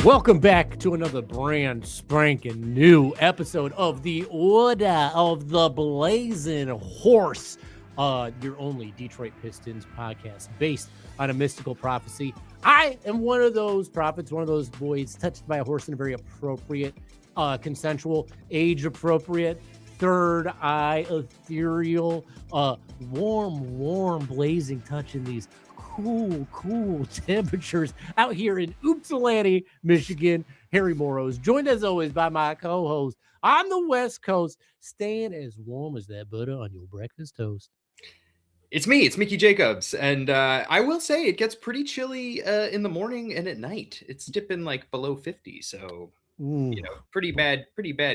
Welcome back to another brand spanking new episode of the Order of the Blazing Horse, your only Detroit Pistons podcast based on a mystical prophecy. I am one of those prophets, one of those boys touched by a horse in a very appropriate, consensual, age-appropriate, third eye, ethereal, warm, blazing touch in these cool temperatures out here in Ypsilanti, Michigan. Harry Morrows, joined as always by my co-host on the West Coast, staying as warm as that butter on your breakfast toast. It's me. It's Mickey Jacobs. And I will say it gets pretty chilly in the morning and at night. It's dipping like below 50. So, you know, pretty bad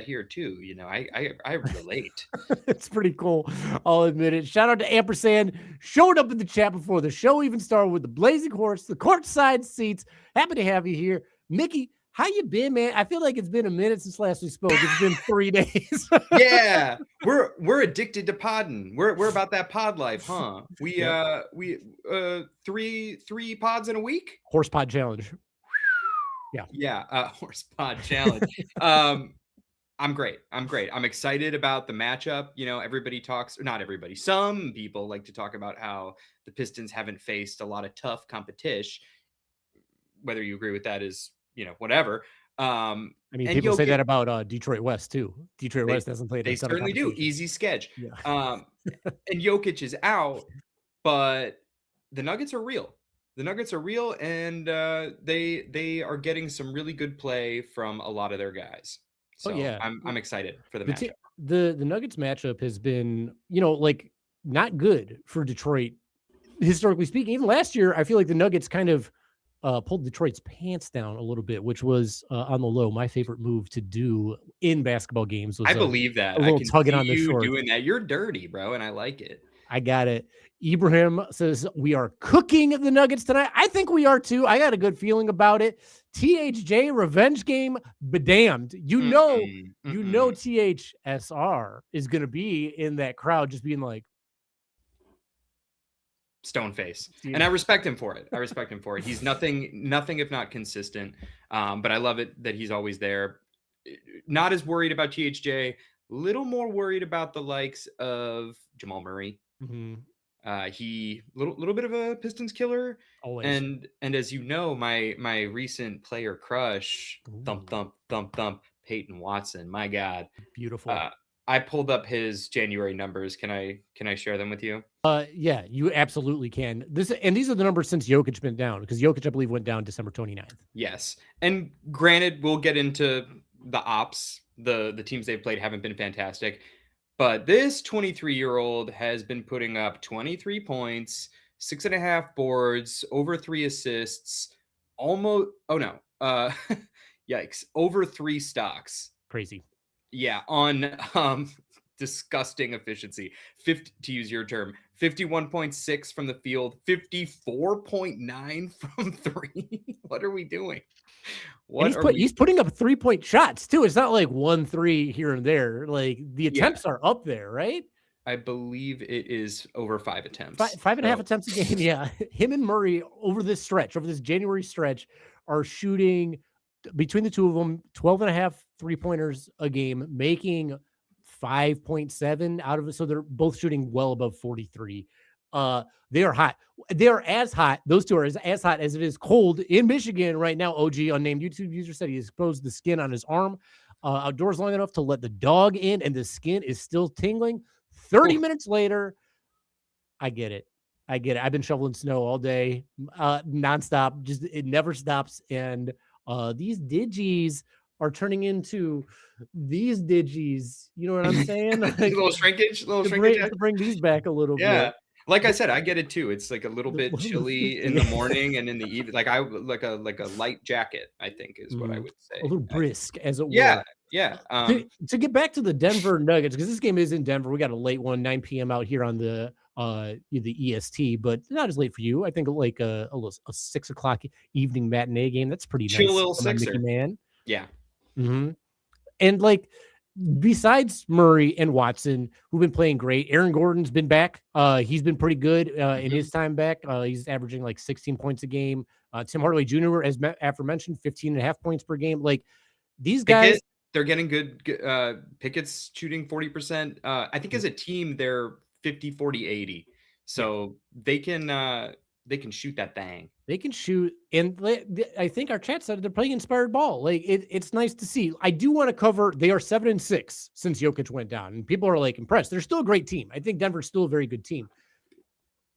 here too. You know, I relate. It's pretty cool. I'll admit it. Shout out to Ampersand. Showed up in the chat before the show even started with the Blazing Horse, the courtside seats. Happy to have you here. Mickey, how you been, man? I feel like it's been a minute since last we spoke. It's been 3 days. Yeah, we're addicted to podding. We're about that pod life, huh? We three pods in a week. Horse pod challenge. Horse pod challenge. I'm great. I'm excited about the matchup. You know, not everybody. Some people like to talk about how the Pistons haven't faced a lot of tough competition. Whether you agree with that is, you know, whatever. I mean, people say that about Detroit West too. West hasn't played. They certainly do. Easy sketch. Yeah. And Jokic is out, but the Nuggets are real. And they are getting some really good play from a lot of their guys. So I'm excited for the matchup. The Nuggets matchup has been, you know, like not good for Detroit historically speaking. Even last year, I feel like the Nuggets kind of pulled Detroit's pants down a little bit, which was on the low. My favorite move to do in basketball games was I believe that. A little tugging on the shorts. Doing that. You're dirty, bro, and I like it. I got it. Ibrahim says we are cooking the Nuggets tonight. I think we are too. I got a good feeling about it. THJ revenge game, bedamned. You know, THSR is going to be in that crowd, just being like stone face. And I respect him for it. He's nothing if not consistent. But I love it that he's always there. Not as worried about THJ, little more worried about the likes of Jamal Murray. Mm-hmm. He little bit of a Pistons killer. Always. And as you know, my recent player crush, thump, Peyton Watson. My God. Beautiful. I pulled up his January numbers. Can I share them with you? Yeah, you absolutely can. These are the numbers since Jokic been down, because Jokic, I believe, went down December 29th. Yes. And granted, we'll get into the ops. The teams they've played haven't been fantastic. But this 23-year-old has been putting up 23 points, 6.5 boards, over 3 assists, yikes, over 3 stocks. Crazy. Yeah, on disgusting efficiency. To use your term, 51.6 from the field, 54.9 from 3. What are we doing? He's putting up 3-point shots too. It's not like 1-3 here and there. Like the attempts are up there, right? I believe it is over 5 attempts. 5.5 attempts a game. Yeah. Him and Murray over this January stretch, are shooting between the two of them 12.5 3-pointers a game, making 5.7 out of it. So they're both shooting well above 43. They are hot. They are as hot. Those two are as hot as it is cold in Michigan right now. OG, unnamed YouTube user, said he exposed the skin on his arm outdoors long enough to let the dog in, and the skin is still tingling. 30 minutes later, I get it. I've been shoveling snow all day, nonstop. Just it never stops. And these digis are turning into these digis. You know what I'm saying? Like, a little shrinkage. To bring these back a little bit. Like I said, I get it too. It's like a little bit chilly in the morning and in the evening. Like a light jacket, I think is what I would say. A little brisk, as it were. Yeah. To get back to the Denver Nuggets, because this game is in Denver. We got a late one, 9 p.m. out here on the EST, but not as late for you. I think like a 6 o'clock evening matinee game. That's pretty chill nice. Little sixer, man. Yeah. Mm-hmm. And like, besides Murray and Watson, who've been playing great, Aaron Gordon's been back. He's been pretty good in his time back. He's averaging like 16 points a game, Tim Hardaway Jr., as aforementioned, 15.5 points per game. Like these guys, they're getting good. Pickett's shooting 40%. I think as a team, they're 50, 40, 80. So they can shoot that thing. They can shoot. And I think our chat said they're playing inspired ball. Like it's nice to see. I do want to cover, they are 7-6 since Jokic went down. And people are like impressed. They're still a great team. I think Denver's still a very good team.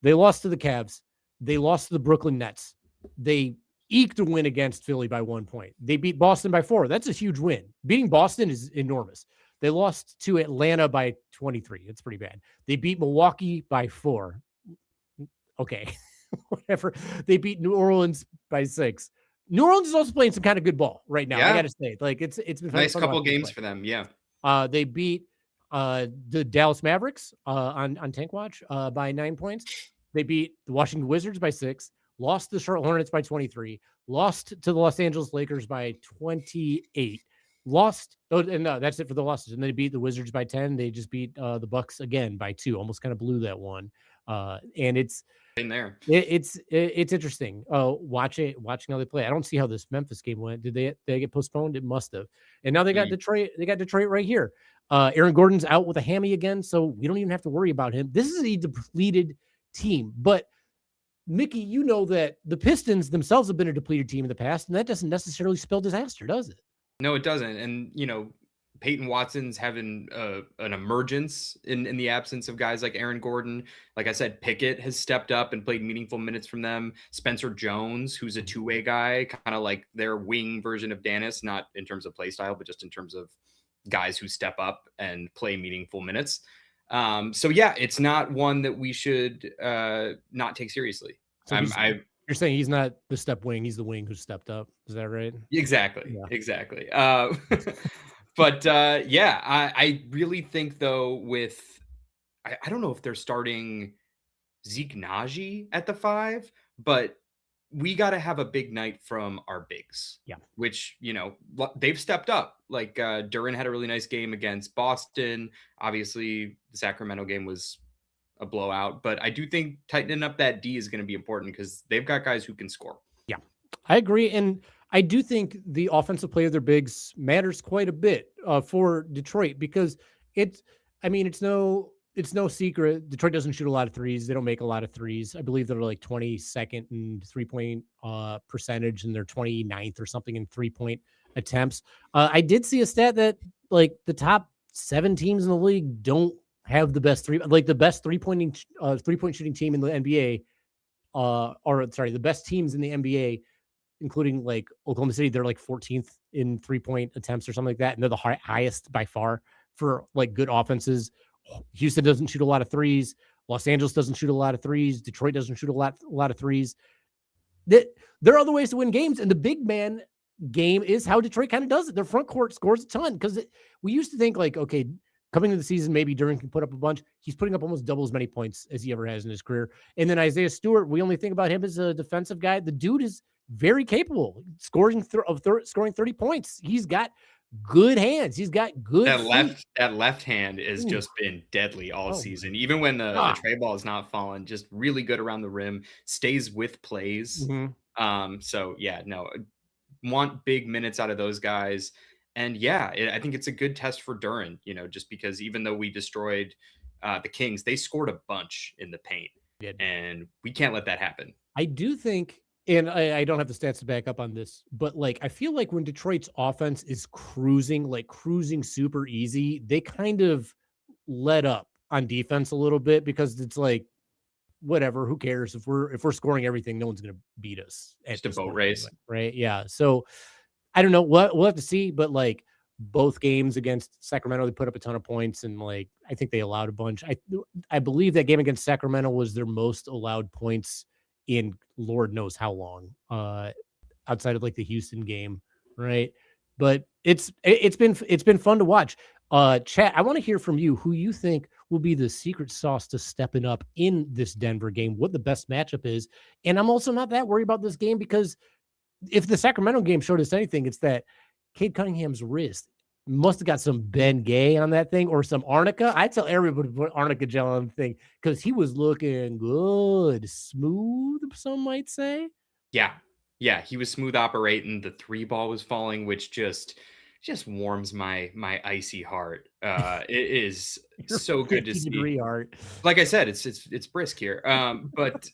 They lost to the Cavs. They lost to the Brooklyn Nets. They eked a win against Philly by 1 point. They beat Boston by 4. That's a huge win. Beating Boston is enormous. They lost to Atlanta by 23. It's pretty bad. They beat Milwaukee by 4. Okay, whatever. They beat New Orleans by 6. New Orleans is also playing some kind of good ball right now. I got to say, like it's been nice couple games for them. Yeah. They beat the Dallas Mavericks on Tank Watch by 9 points. They beat the Washington Wizards by 6. Lost to the Charlotte Hornets by 23. Lost to the Los Angeles Lakers by 28. That's it for the losses. And they beat the Wizards by 10. They just beat the Bucks again by 2. Almost kind of blew that one. And it's in there. It's interesting. Watching how they play. I don't see how this Memphis game went. Did they get postponed? It must have. And now they got Detroit. They got Detroit right here. Aaron Gordon's out with a hammy again, so we don't even have to worry about him. This is a depleted team, but Mickey, you know that the Pistons themselves have been a depleted team in the past, and that doesn't necessarily spell disaster, does it? No, it doesn't. And, Peyton Watson's having an emergence in the absence of guys like Aaron Gordon. Like I said, Pickett has stepped up and played meaningful minutes from them. Spencer Jones, who's a two-way guy, kind of like their wing version of Dennis, not in terms of play style, but just in terms of guys who step up and play meaningful minutes. So yeah, it's not one that we should not take seriously. So you're saying he's not the step wing, he's the wing who stepped up. Is that right? Exactly. Yeah. Exactly. But I really think though I don't know if they're starting Zeke Naji at the 5, but we got to have a big night from our bigs. Yeah. Which, they've stepped up. Like Duren had a really nice game against Boston. Obviously, the Sacramento game was a blowout, but I do think tightening up that D is going to be important because they've got guys who can score. Yeah, I agree. And I do think the offensive play of their bigs matters quite a bit for Detroit because it's no secret. Detroit doesn't shoot a lot of threes. They don't make a lot of threes. I believe they're like 22nd in 3-point percentage and they're 29th or something in 3-point attempts. I did see a stat that like the top 7 teams in the league don't have the best the best 3-point shooting team in the NBA the best teams in the NBA, including like Oklahoma City, they're like 14th in 3-point attempts or something like that. And they're the highest by far for like good offenses. Houston doesn't shoot a lot of threes. Los Angeles doesn't shoot a lot of threes. Detroit doesn't shoot a lot of threes. There are other ways to win games. And the big man game is how Detroit kind of does it. Their front court scores a ton because we used to think like, okay, coming into the season, maybe Duren can put up a bunch. He's putting up almost double as many points as he ever has in his career. And then Isaiah Stewart, we only think about him as a defensive guy. The dude is very capable, scoring 30 points. He's got good hands. He's got good that left hand has just been deadly all season. Even when the tray ball is not falling, just really good around the rim, stays with plays. Mm-hmm. So yeah, no, want big minutes out of those guys. And yeah, I think it's a good test for Duren, just because even though we destroyed the Kings, they scored a bunch in the paint. And we can't let that happen. I do think, and I don't have the stats to back up on this, but like I feel like when Detroit's offense is cruising super easy, they kind of let up on defense a little bit because it's like, whatever, who cares if we're scoring everything, no one's going to beat us. Just a boat race, right? Yeah. So I don't know. We'll have to see, but like both games against Sacramento, they put up a ton of points, and like I think they allowed a bunch. I believe that game against Sacramento was their most allowed points in Lord knows how long, outside of like the Houston game, right? But it's been fun to watch. Chat, I want to hear from you who you think will be the secret sauce to stepping up in this Denver game, what the best matchup is. And I'm also not that worried about this game because if the Sacramento game showed us anything, it's that Cade Cunningham's wrist must have got some Ben Gay on that thing or some arnica. I tell everybody to put arnica gel on the thing because he was looking good, smooth, some might say. Yeah. Yeah, he was smooth operating. The 3 ball was falling, which just warms my icy heart. It is Your so good to see. 50-degree heart. Like I said, it's brisk here. But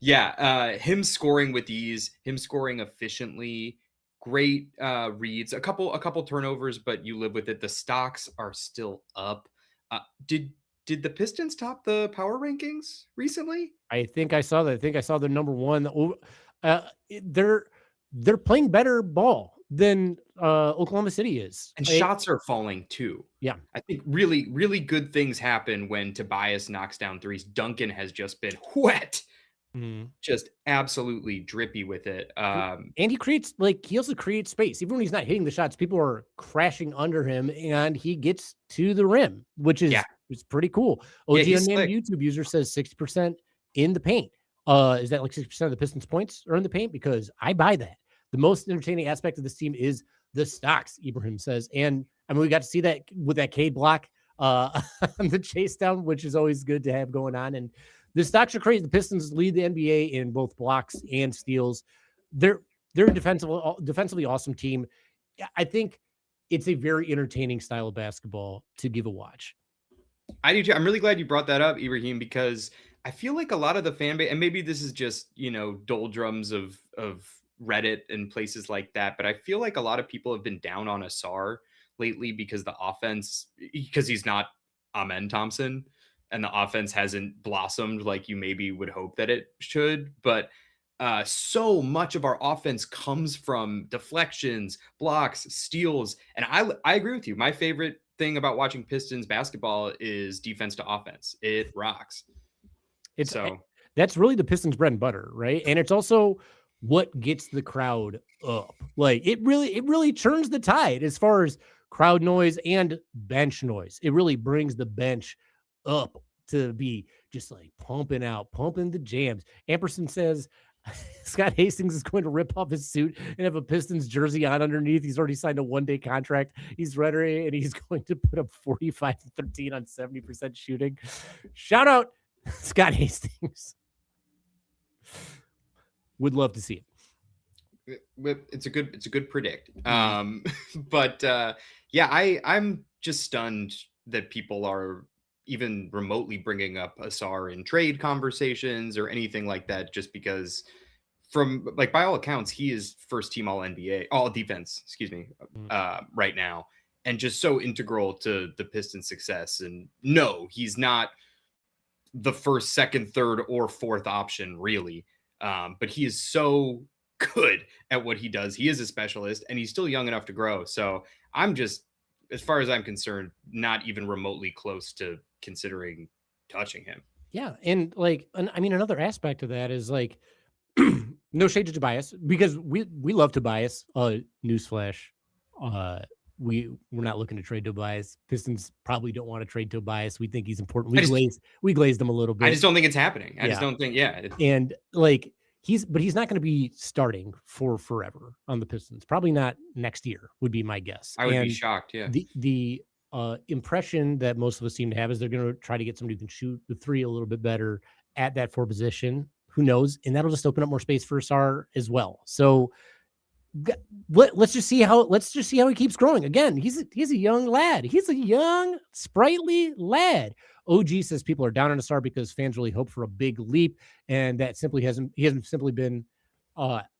yeah, him scoring with ease, him scoring efficiently, great reads, a couple turnovers, but you live with it. The stocks are still up. Uh, did the Pistons top the power rankings recently? I think I saw that. I think I saw the number one. They're playing better ball than Oklahoma City is. And shots are falling too. Yeah. I think really, really good things happen when Tobias knocks down threes. Duncan has just been wet, just absolutely drippy with it. And he also creates space. Even when he's not hitting the shots, people are crashing under him and he gets to the rim, which is it's pretty cool. OG Unnamed YouTube user says 60% in the paint. Is that like 60% of the Pistons points are in the paint? Because I buy that. The most entertaining aspect of this team is the stocks, Ibrahim says. And I mean, we got to see that with that Cade block on the chase down, which is always good to have going on. And the stocks are crazy. The Pistons lead the NBA in both blocks and steals. They're a defensively awesome team. I think it's a very entertaining style of basketball to give a watch. I do too. I'm really glad you brought that up, Ibrahim, because I feel like a lot of the fan base, and maybe this is just, doldrums of Reddit and places like that, but I feel like a lot of people have been down on Asar lately because he's not Amen Thompson, and the offense hasn't blossomed like you maybe would hope that it should. But so much of our offense comes from deflections, blocks, steals, and I agree with you. My favorite thing about watching Pistons basketball is defense to offense. It rocks. That's really the Pistons' bread and butter, right? And it's also what gets the crowd up. Like it really turns the tide as far as crowd noise and bench noise. It really brings the bench up to be just like pumping the jams. Amperson says Scott Hastings is going to rip off his suit and have a Pistons jersey on underneath. He's already signed a one-day contract. He's ready, and he's going to put up 45-13 on 70% shooting. Shout out Scott Hastings. Would love to see it. It's a good predict. But I'm just stunned that people are even remotely bringing up Asar in trade conversations or anything like that, just because from like, by all accounts, he is first team all defense, right now. And just so integral to the Pistons' success. And no, he's not the first, second, third, or fourth option really. But he is so good at what he does. He is a specialist and he's still young enough to grow. So I'm just, as far as I'm concerned, not even remotely close to considering touching him. Yeah. And like, I mean, another aspect of that is like, no shade to Tobias, because we love Tobias. Newsflash. We're not looking to trade Tobias. Pistons probably don't want to trade Tobias. We think he's important. We glazed him a little bit. I just don't think it's happening. I just don't think, And like he's not going to be starting for forever on the Pistons. Probably not next year would be my guess. I would be shocked. Yeah. The impression that most of us seem to have is they're going to try to get somebody who can shoot the three a little bit better at that 4 position. Who knows? And that'll just open up more space for Asar as well. So let's just see how he keeps growing. Again, he's a young lad. He's a young, sprightly lad. OG says people are down on Asar because fans really hope for a big leap, and that he hasn't simply been,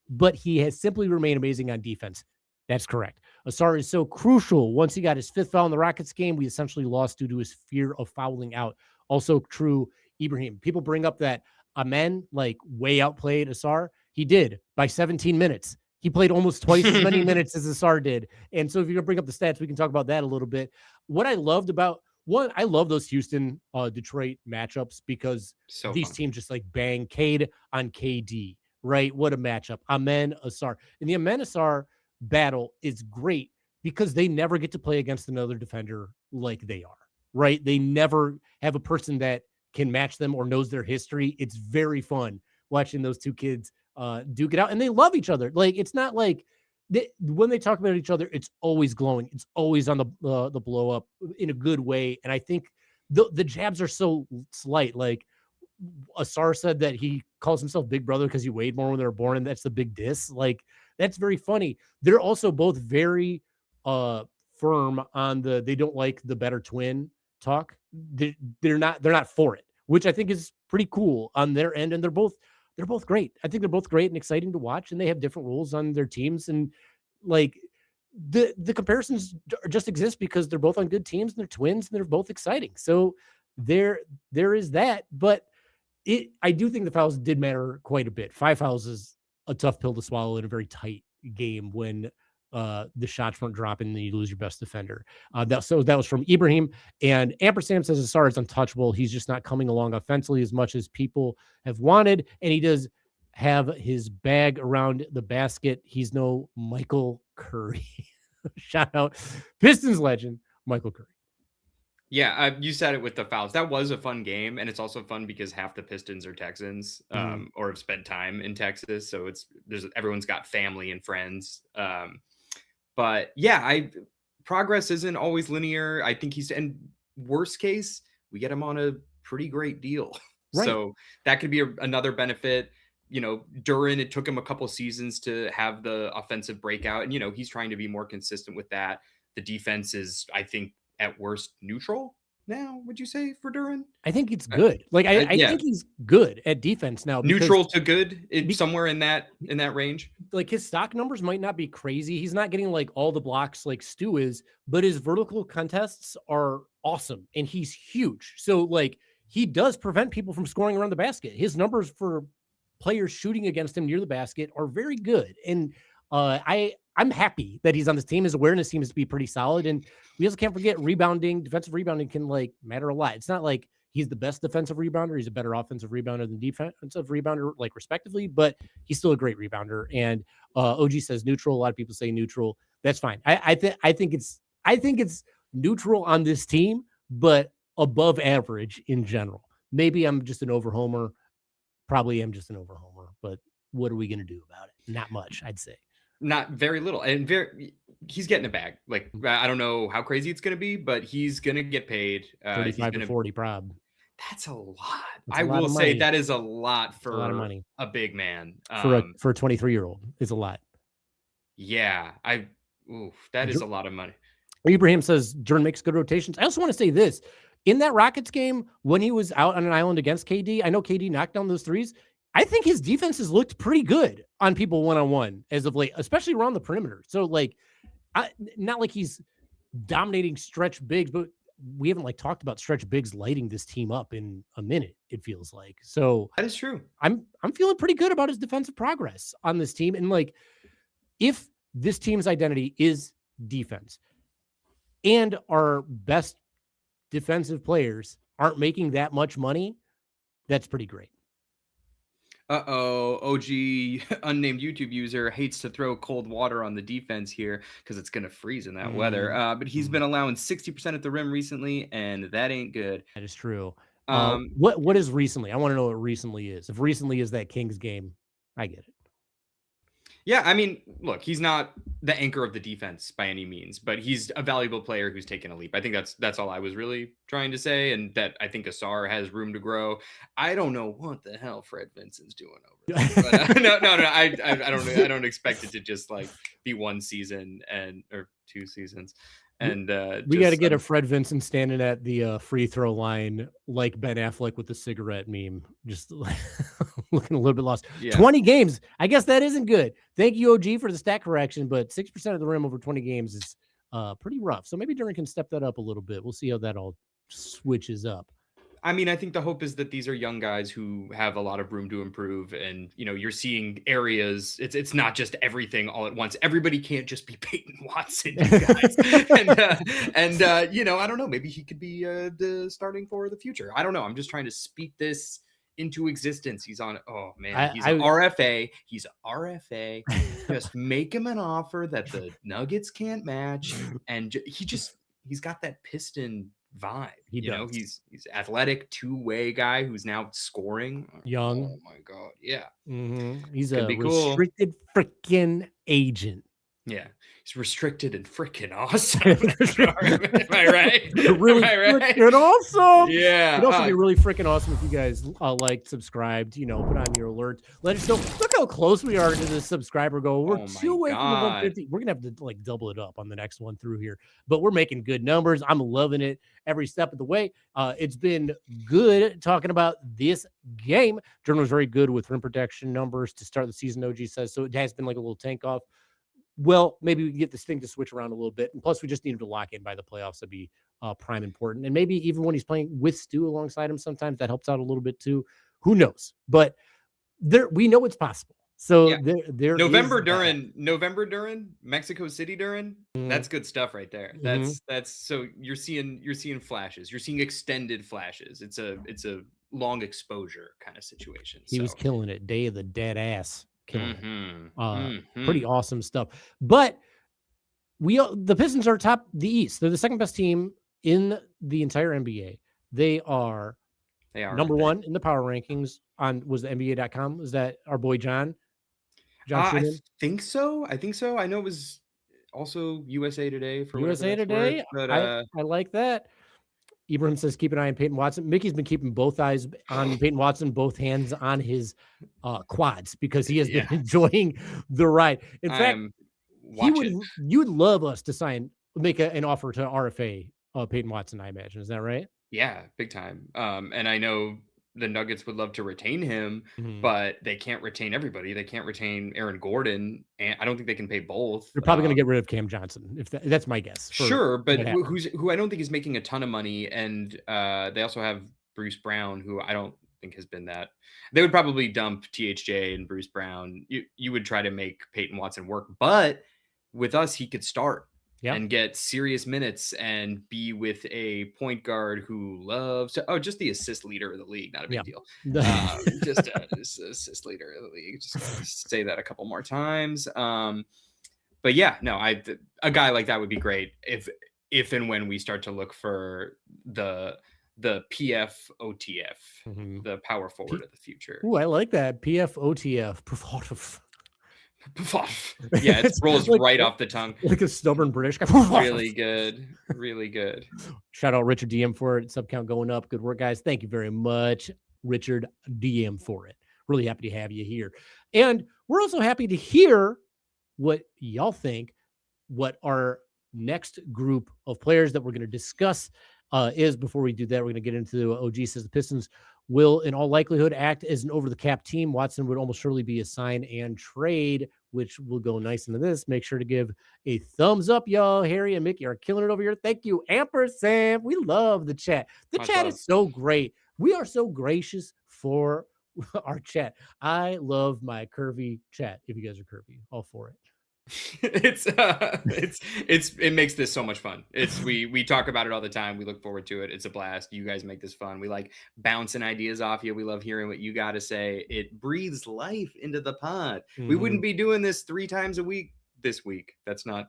but he has simply remained amazing on defense. That's correct. Asar is so crucial. Once he got his 5th foul in the Rockets game, we essentially lost due to his fear of fouling out. Also true, Ibrahim. People bring up that Amen like way outplayed Asar. He did by 17 minutes. He played almost twice as many minutes as Asar did. And so if you're going to bring up the stats, we can talk about that a little bit. What I loved about I love those Houston, Detroit matchups because these teams just like bang Cade on KD, right? What a matchup. Amen, Asar. And the Amen Asar battle is great because they never get to play against another defender like they are, right? They never have a person that can match them or knows their history. It's very fun watching those two kids duke it out, and they love each other. Like it's not like when they talk about each other, it's always glowing. It's always on the blow up in a good way. And I think the jabs are so slight. Like Asar said that he calls himself Big Brother because he weighed more when they were born, and that's the big diss. Like, that's very funny. They're also both very firm on they don't like the better twin talk. They're not for it, which I think is pretty cool on their end. And they're both great. I think they're both great and exciting to watch, and they have different roles on their teams. And like the comparisons just exist because they're both on good teams and they're twins and they're both exciting. So there is that, but I do think the fouls did matter quite a bit. 5 fouls is a tough pill to swallow in a very tight game when the shots weren't dropping and you lose your best defender. That was from Ibrahim. And Ampersand says Asar is untouchable. He's just not coming along offensively as much as people have wanted. And he does have his bag around the basket. He's no Michael Curry. Shout out Pistons legend, Michael Curry. Yeah, you said it with the fouls. That was a fun game, and it's also fun because half the Pistons are Texans, or have spent time in Texas. So everyone's got family and friends. But yeah, progress isn't always linear. I think and worst case, we get him on a pretty great deal. Right. So that could be another benefit. Duran, it took him a couple seasons to have the offensive breakout, and he's trying to be more consistent with that. The defense is, I think, at worst neutral now, would you say, for Duran? I think it's good. I think he's good at defense now. Neutral to good, somewhere in that range. Like, his stock numbers might not be crazy. He's not getting like all the blocks like Stu is, but his vertical contests are awesome and he's huge. So like, he does prevent people from scoring around the basket. His numbers for players shooting against him near the basket are very good. And I'm happy that he's on this team. His awareness seems to be pretty solid. And we also can't forget defensive rebounding can like matter a lot. It's not like he's the best defensive rebounder. He's a better offensive rebounder than defensive rebounder, like respectively, but he's still a great rebounder. And OG says neutral. A lot of people say neutral. That's fine. I think it's neutral on this team, but above average in general. Maybe I'm just an over-homer. Probably am just an over-homer, but what are we going to do about it? Not much, I'd say. Not very little. And he's getting a bag. Like, I don't know how crazy it's going to be, but he's going to get paid. 35 to 40 prob. That's a lot. I will say that is a lot for a lot of money. A big man. For a 23-year-old is a lot. Yeah. That is a lot of money. Ibrahim says Duran makes good rotations. I also want to say this. In that Rockets game, when he was out on an island against KD, I know KD knocked down those threes. I think his defense has looked pretty good on people one-on-one as of late, especially around the perimeter. So, like, not like he's dominating stretch bigs, but we haven't like talked about stretch bigs lighting this team up in a minute, it feels like. So that is true. I'm feeling pretty good about his defensive progress on this team. And like, if this team's identity is defense and our best defensive players aren't making that much money, that's pretty great. OG unnamed YouTube user hates to throw cold water on the defense here because it's going to freeze in that weather. But he's been allowing 60% at the rim recently, and that ain't good. That is true. What is recently? I want to know what recently is. If recently is that Kings game, I get it. Yeah, I mean, look, he's not the anchor of the defense by any means, but he's a valuable player who's taken a leap. I think that's all I was really trying to say, and that I think Asar has room to grow. I don't know what the hell Fred Vincent's doing over there. But, no, I don't expect it to just like be one season or 2 seasons. And we got to get a Fred Vincent standing at the free throw line like Ben Affleck with the cigarette meme, just looking a little bit lost. Yeah. 20 games. I guess that isn't good. Thank you, OG, for the stat correction, but 6% of the rim over 20 games is pretty rough. So maybe Duran can step that up a little bit. We'll see how that all switches up. I mean, I think the hope is that these are young guys who have a lot of room to improve, and you're seeing areas. It's not just everything all at once. Everybody can't just be Peyton Watson, you guys. and I don't know. Maybe he could be the starting for the future. I don't know. I'm just trying to speak this into existence. He's on. Oh man, he's an RFA. He's an RFA. Just make him an offer that the Nuggets can't match, and he's got that Piston vibe. He's athletic, 2-way guy who's now scoring. Young. Oh my god, yeah. Mm-hmm. He's a restricted freaking agent. Yeah, he's restricted and freaking awesome. Am I right? Really Am I right? freaking awesome. Yeah. It'd also be really freaking awesome if you guys liked, subscribed, put on your alerts. Let us know. Look how close we are to the subscriber goal. We're Oh 2 my away from the God. 150. We're gonna have to like double it up on the next one through here. But we're making good numbers. I'm loving it every step of the way. It's been good talking about this game. Jordan was very good with rim protection numbers to start the season. OG says so. It has been like a little tank off. Well, maybe we can get this thing to switch around a little bit. And plus, we just need him to lock in by the playoffs. That'd be prime important. And maybe even when he's playing with Stu alongside him, sometimes that helps out a little bit too. Who knows? But we know it's possible. So Yeah. there November during Mexico City during that's good stuff right there. That's so you're seeing flashes. You're seeing extended flashes. It's a long exposure kind of situation. He was killing it. Day of the dead ass. Killing it. Pretty awesome stuff. But the Pistons are top the East. They're the second best team in the entire NBA. They are number one in the power rankings was the NBA.com. Is that our boy John? I think so. I know it was also USA Today for USA Today. But I like that. Ibrahim says, keep an eye on Peyton Watson. Mickey's been keeping both eyes on Peyton Watson, both hands on his quads because he has been enjoying the ride. In fact, you would love us to make an offer to RFA Peyton Watson, I imagine. Is that right? Yeah, big time. And I know the Nuggets would love to retain him, but they can't retain everybody. They can't retain Aaron Gordon, and I don't think they can pay both. They're probably going to get rid of Cam Johnson, if that's my guess. Sure, but who I don't think is making a ton of money, and they also have Bruce Brown, who I don't think has been that. They would probably dump THJ and Bruce Brown. You would try to make Peyton Watson work, but with us, he could start. And get serious minutes and be with a point guard who loves to, just the assist leader of the league. Not a big deal. Just assist leader of the league. Just say that a couple more times. But yeah, no, a guy like that would be great if and when we start to look for the PF OTF, the power forward of the future. Ooh, I like that. PF OTF. Yeah, it rolls right off the tongue. Like a stubborn British guy. Really good. Really good. Shout out Richard DM for it. Sub count going up. Good work, guys. Thank you very much, Richard DM, for it. Really happy to have you here. And we're also happy to hear what y'all think, what our next group of players that we're going to discuss is. Before we do that, we're going to get into OG says the Pistons will in all likelihood act as an over-the-cap team. Watson would almost surely be a sign and trade, which will go nice into this. Make sure to give a thumbs up, y'all. Harry and Mickey are killing it over here. Thank you, Ampersand. We love the chat. The chat is so great. We are so gracious for our chat. I love my curvy chat. If you guys are curvy, all for it. It makes this so much fun. We talk about it all the time. We look forward to it. It's a blast. You guys make this fun. We like bouncing ideas off you. We love hearing what you got to say. It breathes life into the pod. We wouldn't be doing this 3 times a week this week. That's not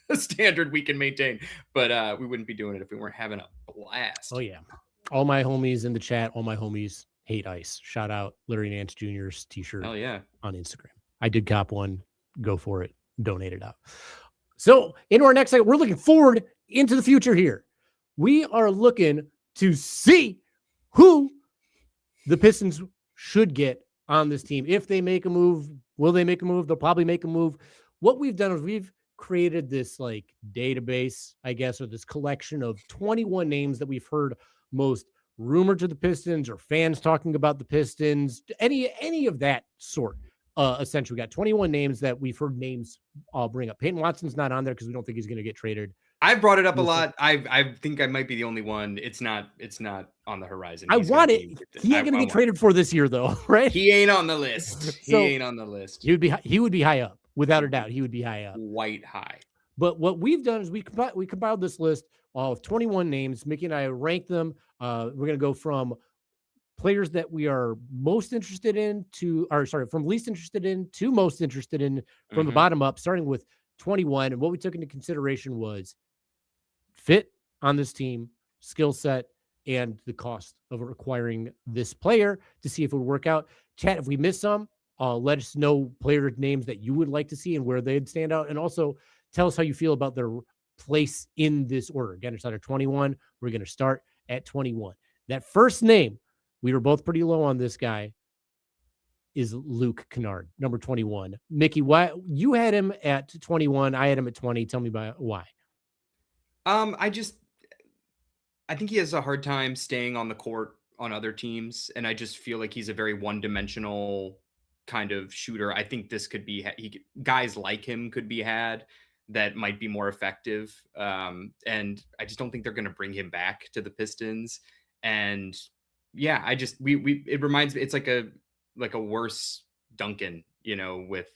a standard we can maintain, but we wouldn't be doing it if we weren't having a blast. Oh yeah. All my homies in the chat, all my homies hate ice. Shout out Larry Nance Jr.'s t-shirt on Instagram. I did cop one. Go for it. Donate it out. So into our next segment, we're looking forward into the future here. We are looking to see who the Pistons should get on this team. If they make a move, will they make a move? They'll probably make a move. What we've done is we've created this like database, I guess, or this collection of 21 names that we've heard most rumored to the Pistons or fans talking about the Pistons, any of that sort. Essentially, we got 21 names that we've heard names bring up. Peyton Watson's not on there because we don't think he's going to get traded. I've brought it up a lot. I think I might be the only one. It's not on the horizon. I want it. He ain't going to get traded for this year, though, right? He ain't on the list. He ain't on the list. He would be high up, without a doubt. He would be high up. White high. But what we've done is we compiled this list of 21 names. Mickey and I ranked them. We're going to go from players that we are most interested in from least interested in to most interested in from the bottom up, starting with 21. And what we took into consideration was fit on this team, skill set, and the cost of acquiring this player to see if it would work out. Chat, if we miss some, Let us know player names that you would like to see and where they'd stand out. And also tell us how you feel about their place in this order. Again, it's under 21. We're going to start at 21. That first name, we were both pretty low on this guy, is Luke Kennard, number 21. Mickey, why you had him at 21? I had him at 20. Tell me about why. I think he has a hard time staying on the court on other teams, and I just feel like he's a very one-dimensional kind of shooter. I think this could be guys like him could be had that might be more effective, and I just don't think they're going to bring him back to the Pistons. And yeah, it reminds me, it's like a worse Duncan, with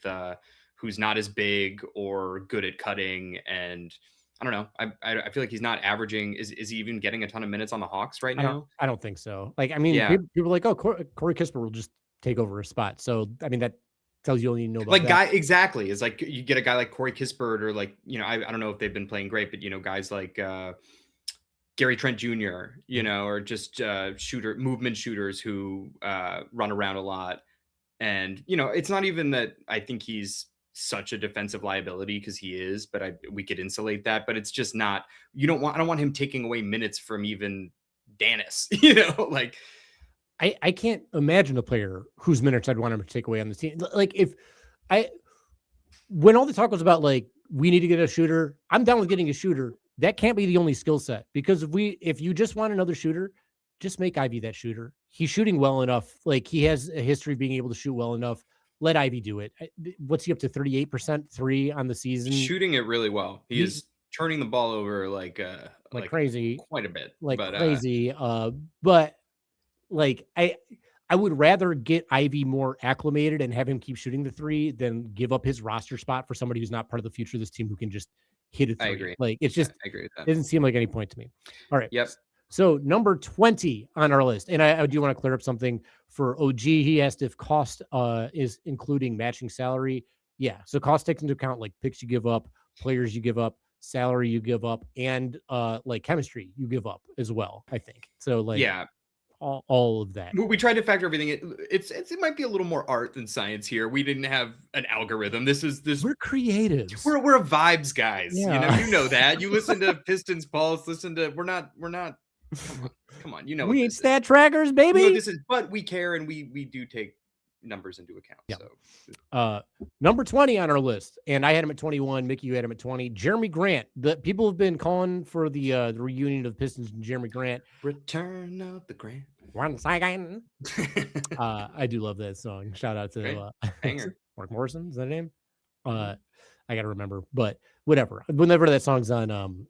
who's not as big or good at cutting. And I don't know. I feel like he's not averaging. Is he even getting a ton of minutes on the Hawks right now? I don't think so. Like, I mean, Yeah. people are like, oh, Corey Kispert will just take over a spot. So, I mean, that tells you all you know about like that. Exactly. It's like you get a guy like Corey Kispert, or like, I don't know if they've been playing great, but guys like Gary Trent Jr., or just movement shooters who run around a lot. And, it's not even that I think he's such a defensive liability, because he is, but we could insulate that. But it's just not, I don't want him taking away minutes from even Dennis, like. I can't imagine a player whose minutes I'd want him to take away on the team. Like, when all the talk was about, like, we need to get a shooter, I'm down with getting a shooter. That can't be the only skill set, because if you just want another shooter, just make Ivy that shooter. He's shooting well enough. Like, he has a history of being able to shoot well enough. Let Ivy do it. What's he up to? 38% three on the season. Shooting it really well. He is turning the ball over like crazy, quite a bit, crazy. But like, I would rather get Ivy more acclimated and have him keep shooting the three than give up his roster spot for somebody who's not part of the future of this team who can just hit a three. I agree. Like, it's just, I agree with that. It doesn't seem like any point to me. All right. Yep. So number 20 on our list, and I do want to clear up something for OG. He asked if cost is including matching salary. Yeah. So cost takes into account like picks you give up, players you give up, salary you give up, and like chemistry you give up as well, I think. So like, yeah, all of that. We tried to factor everything in. It might be a little more art than science here. We didn't have an algorithm. We're creatives. We're a vibes guys. Yeah. You know that. You listen to Pistons Pulse. We're not. Come on. We ain't stat trackers, baby. But we care, and we do take numbers into account. Yeah. So number 20 on our list, and I had him at 21. Mickey, you had him at 20. Jeremy Grant. The people have been calling for the reunion of Pistons and Jeremy Grant. Return of the Grant. Once again. I do love that song. Shout out to Mark Morrison. Is that a name? I gotta remember, but whatever. Whenever that song's on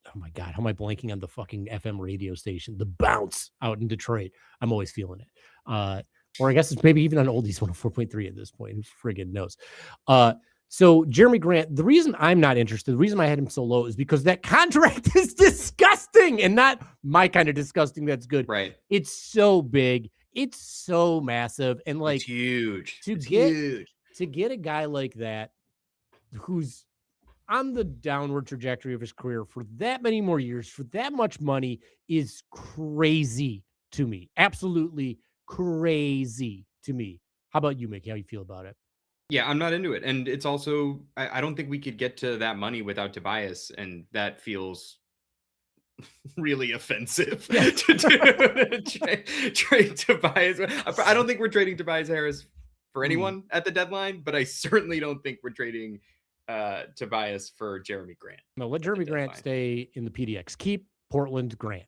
oh my god, how am I blanking on the fucking FM radio station? The Bounce out in Detroit. I'm always feeling it. Or I guess it's maybe even on Oldies 104.3 at this point. Who friggin' knows? So Jeremy Grant, the reason I'm not interested, the reason I had him so low is because that contract is disgusting, and not my kind of disgusting that's good. Right. It's so big. It's so massive. And like, it's huge. To get a guy like that who's on the downward trajectory of his career for that many more years, for that much money, is crazy to me. Absolutely crazy to me. How about you, Mickey? How you feel about it? Yeah, I'm not into it. And it's also, I don't think we could get to that money without Tobias. And that feels really offensive to trade Tobias. I don't think we're trading Tobias Harris for anyone at the deadline, but I certainly don't think we're trading Tobias for Jeremy Grant. No, let Jeremy Grant stay in the PDX. Keep Portland Grant.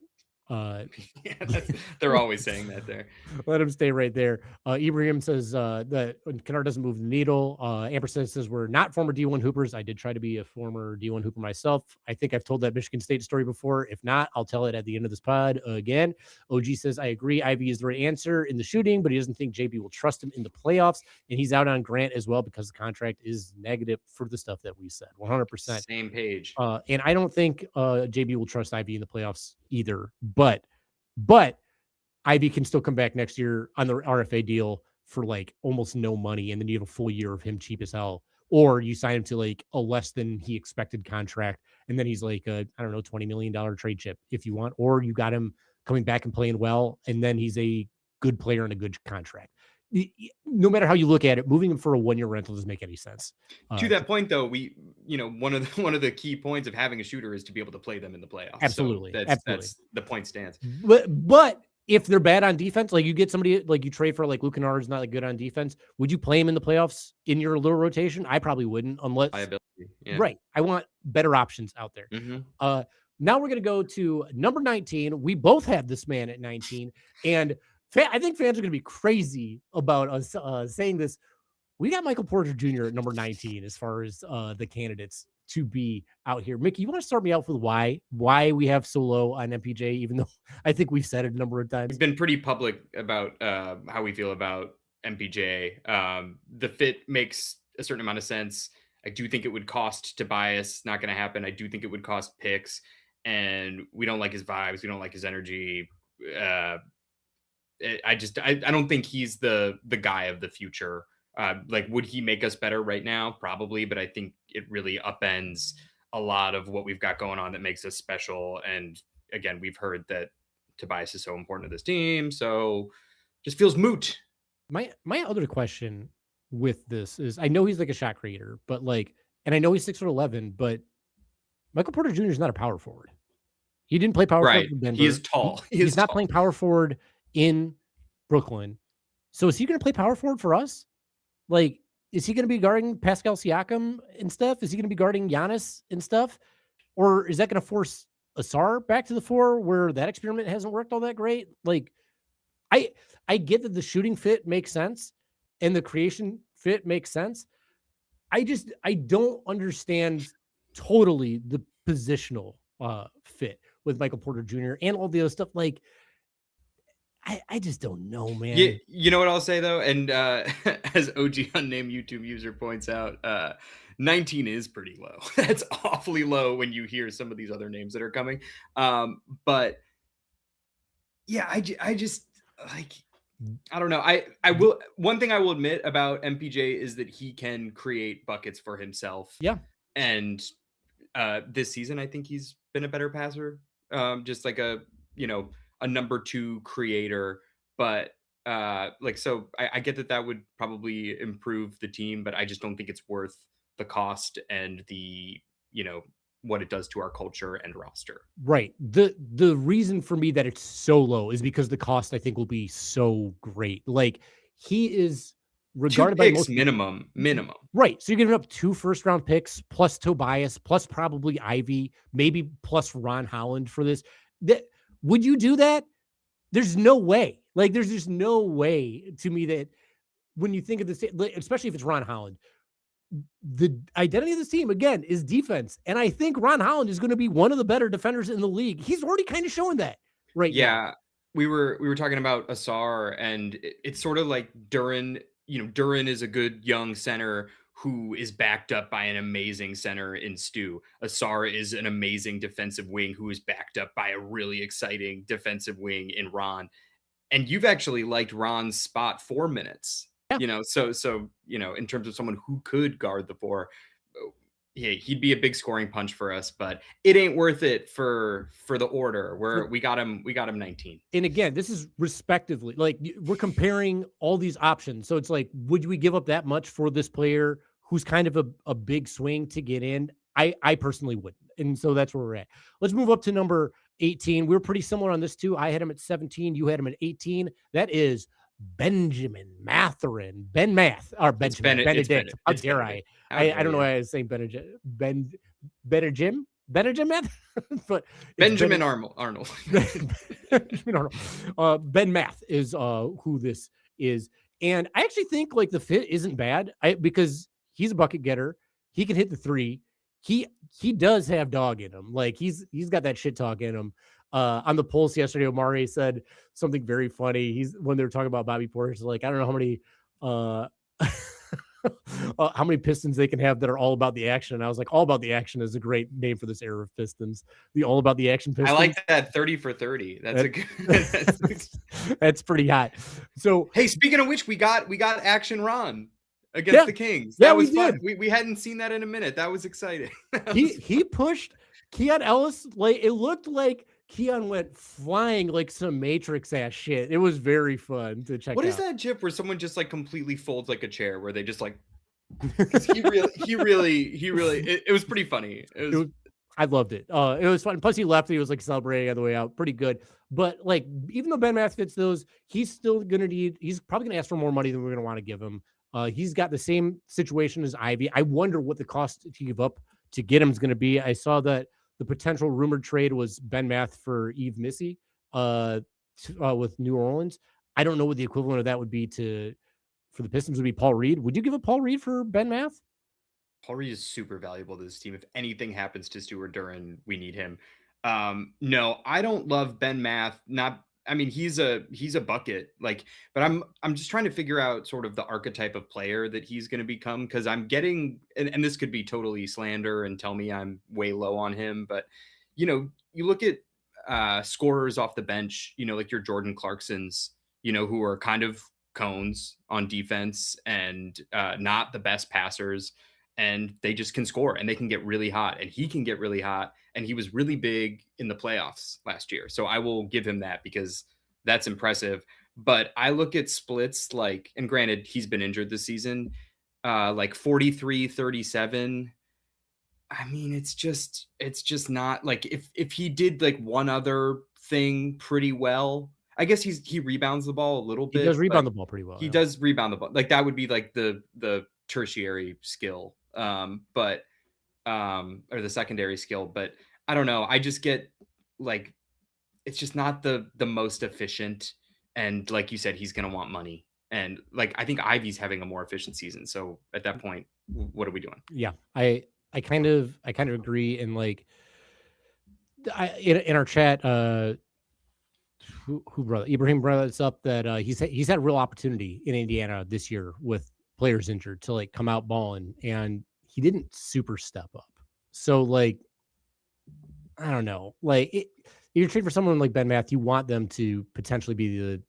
They're always saying that there. Let him stay right there. Ibrahim says that Kennard doesn't move the needle. Ampersand says we're not former D1 Hoopers. I did try to be a former D1 Hooper myself. I think I've told that Michigan State story before. If not, I'll tell it at the end of this pod again. OG says, I agree. Ivy is the right answer in the shooting, but he doesn't think JB will trust him in the playoffs. And he's out on Grant as well because the contract is negative for the stuff that we said. 100%. Same page. And I don't think JB will trust Ivy in the playoffs either. But Ivy can still come back next year on the RFA deal for like almost no money, and then you have a full year of him cheap as hell. Or you sign him to like a less than he expected contract, and then he's like a, I don't know, $20 million trade chip if you want. Or you got him coming back and playing well, and then he's a good player and a good contract. no matter how you look at it, moving him for a 1-year rental doesn't make any sense. To that point, though, one of the key points of having a shooter is to be able to play them in the playoffs. Absolutely, so that's the point stands. But if they're bad on defense, like you get somebody like you trade for like Luke Kennard's not like good on defense, would you play him in the playoffs in your little rotation? I probably wouldn't, unless right. I want better options out there. Now we're gonna go to number 19. We both have this man at 19, and I think fans are going to be crazy about us saying this. We got Michael Porter Jr. at number 19 as far as the candidates to be out here. Mickey, you want to start me out with why we have so low on MPJ, even though I think we've said it a number of times. We've been pretty public about how we feel about MPJ. The fit makes a certain amount of sense. I do think it would cost Tobias. Not going to happen. I do think it would cost picks, and we don't like his vibes. We don't like his energy. I don't think he's the guy of the future. Like, would he make us better right now? Probably, but I think it really upends a lot of what we've got going on that makes us special. And again, we've heard that Tobias is so important to this team, so just feels moot. My other question with this is, I know he's like a shot creator, but and I know he's 6'11", but Michael Porter Jr. is not a power forward. He didn't play power forward in Denver. He is tall. He's not playing power forward in Brooklyn. So is he going to play power forward for us? Like, is he going to be guarding Pascal Siakam and stuff? Is he going to be guarding Giannis and stuff? Or is that going to force Asar back to the 4 where that experiment hasn't worked all that great? Like, I get that the shooting fit makes sense and the creation fit makes sense. I don't understand totally the positional fit with Michael Porter Jr. and all the other stuff. Like, I just don't know, man. You know what I'll say, though? And as OG Unnamed YouTube user points out, 19 is pretty low. That's awfully low when you hear some of these other names that are coming. But yeah, I just like, I don't know. I will. One thing I will admit about MPJ is that he can create buckets for himself. Yeah. And this season, I think he's been a better passer. Just like a number 2 creator, but so I get that would probably improve the team, but I just don't think it's worth the cost and the what it does to our culture and roster. Right. The reason for me that it's so low is because the cost, I think, will be so great. Like, he is regarded by most minimum. Right. So you're giving up 2 first-round picks plus Tobias plus probably Ivy, maybe plus Ron Holland for this. Would you do that? There's no way. Like, there's just no way to me that when you think of this, especially if it's Ron Holland, the identity of this team, again, is defense. And I think Ron Holland is going to be one of the better defenders in the league. He's already kind of showing that now. Yeah. We were talking about Asar, and it's sort of like Duren. Duren is a good young center who is backed up by an amazing center in Stu. Asar is an amazing defensive wing who is backed up by a really exciting defensive wing in Ron. And you've actually liked Ron's spot 4 minutes. Yeah. So in terms of someone who could guard the 4, he'd be a big scoring punch for us, but it ain't worth it for the order where we got him 19. And again, this is respectively, like, we're comparing all these options. So it's like, would we give up that much for this player who's kind of a big swing to get in? I personally wouldn't. And so that's where we're at. Let's move up to number 18. We were pretty similar on this too. I had him at 17. You had him at 18. That is Benjamin Mathurin. Benedict. How dare I? I don't know why I was saying Benedict. Benjamin but Benjamin Arnold. Benjamin Arnold. Ben Math is who this is. And I actually think like the fit isn't bad because he's a bucket getter. He can hit the 3. He does have dog in him. Like he's got that shit talk in him. On the Pulse yesterday, Omari said something very funny. When they were talking about Bobby Portis, like, I don't know how many Pistons they can have that are all about the action. And I was like, all about the action is a great name for this era of Pistons. The all about the action Pistons. I like that 30 for 30. That's pretty hot. So, hey, speaking of which, we got action Ron against the Kings. That was fun. We hadn't seen that in a minute. That was exciting. He pushed Keon Ellis. Like, it looked like Keon went flying like some Matrix ass shit. It was very fun to check out. What is that GIF where someone just like completely folds like a chair, where they just like, because he really, it was pretty funny. I loved it. It was fun. Plus, he left. He was like celebrating on the way out. Pretty good. But like, even though Ben Math fits those, he's still gonna need. He's probably gonna ask for more money than we're gonna want to give him. He's got the same situation as Ivy. I wonder what the cost to give up to get him is going to be. I saw that the potential rumored trade was Ben Math for Yves Missy with New Orleans. I don't know what the equivalent of that would be for the Pistons. Would be Paul Reed. Would you give up Paul Reed for Ben Math? Paul Reed is super valuable to this team. If anything happens to Stuart Duran, we need him. No, I don't love Ben Math. He's a bucket, like, but I'm just trying to figure out sort of the archetype of player that he's going to become, because I'm getting, and this could be totally slander and tell me I'm way low on him, but you look at scorers off the bench, like your Jordan Clarksons, who are kind of cones on defense and not the best passers, and they just can score and they can get really hot, and he can get really hot. And he was really big in the playoffs last year. So I will give him that, because that's impressive. But I look at splits like, and granted, he's been injured this season, like 43-37. I mean, it's just not like, if he did like one other thing pretty well, I guess he rebounds the ball a little bit. He does rebound the ball pretty well. He does rebound the ball. Like, that would be like the tertiary skill. Or the secondary skill, but I don't know. I just get like, it's just not the most efficient. And like you said, he's going to want money. And like, I think Ivy's having a more efficient season. So at that point, what are we doing? Yeah, I kind of agree. And like, in our chat, who brought Ibrahim brought us up that he's had real opportunity in Indiana this year with players injured to like come out balling, and he didn't super step up. So like, I don't know, like you're trading for someone like Ben Math, you want them to potentially be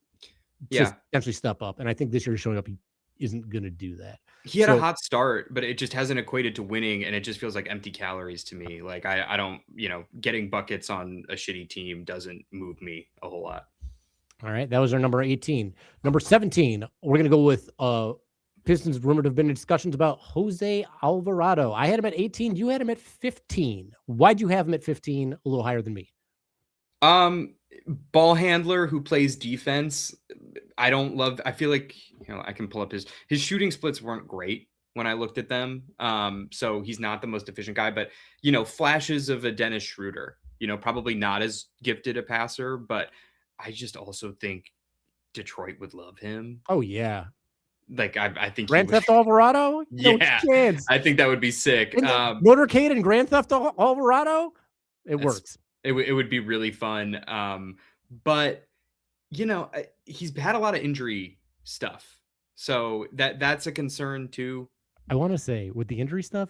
potentially step up. And I think this year showing up, he isn't going to do that. He had a hot start, but it just hasn't equated to winning. And it just feels like empty calories to me. Like I don't, getting buckets on a shitty team doesn't move me a whole lot. All right. That was our number 18. Number 17, we're going to go with Pistons rumored to have been in discussions about Jose Alvarado. I had him at 18. You had him at 15. Why'd you have him at 15, a little higher than me? Ball handler who plays defense. I feel like, I can pull up his shooting splits weren't great when I looked at them. So he's not the most efficient guy, but flashes of a Dennis Schroeder, probably not as gifted a passer, but I just also think Detroit would love him. Oh yeah. Like I think Grand Theft Alvarado? No chance. I think that would be sick. Motorcade and Grand Theft Alvarado? It works. It would be really fun. But he's had a lot of injury stuff. So that's a concern too. I want to say, with the injury stuff,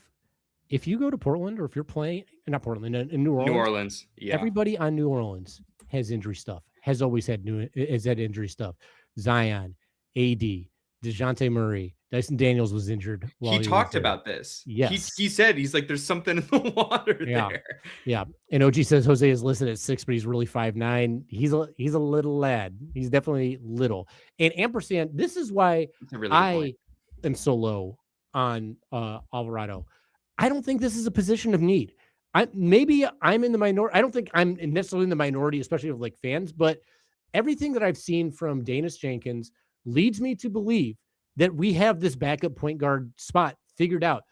if you go to Portland, or if you're playing, not Portland, in New Orleans. Yeah. Everybody on New Orleans has injury stuff, has always had injury stuff. Zion, AD, DeJounte Murray, Dyson Daniels was injured. He talked about this. Yes. He said, he's like, there's something in the water there. Yeah. And OG says Jose is listed at 6, but he's really 5'9". He's a little lad. He's definitely little. And ampersand, this is why I am so low on Alvarado. I don't think this is a position of need. Maybe I'm in the minority. I don't think I'm necessarily in the minority, especially of like fans, but everything that I've seen from Danis Jenkins leads me to believe that we have this backup point guard spot figured out.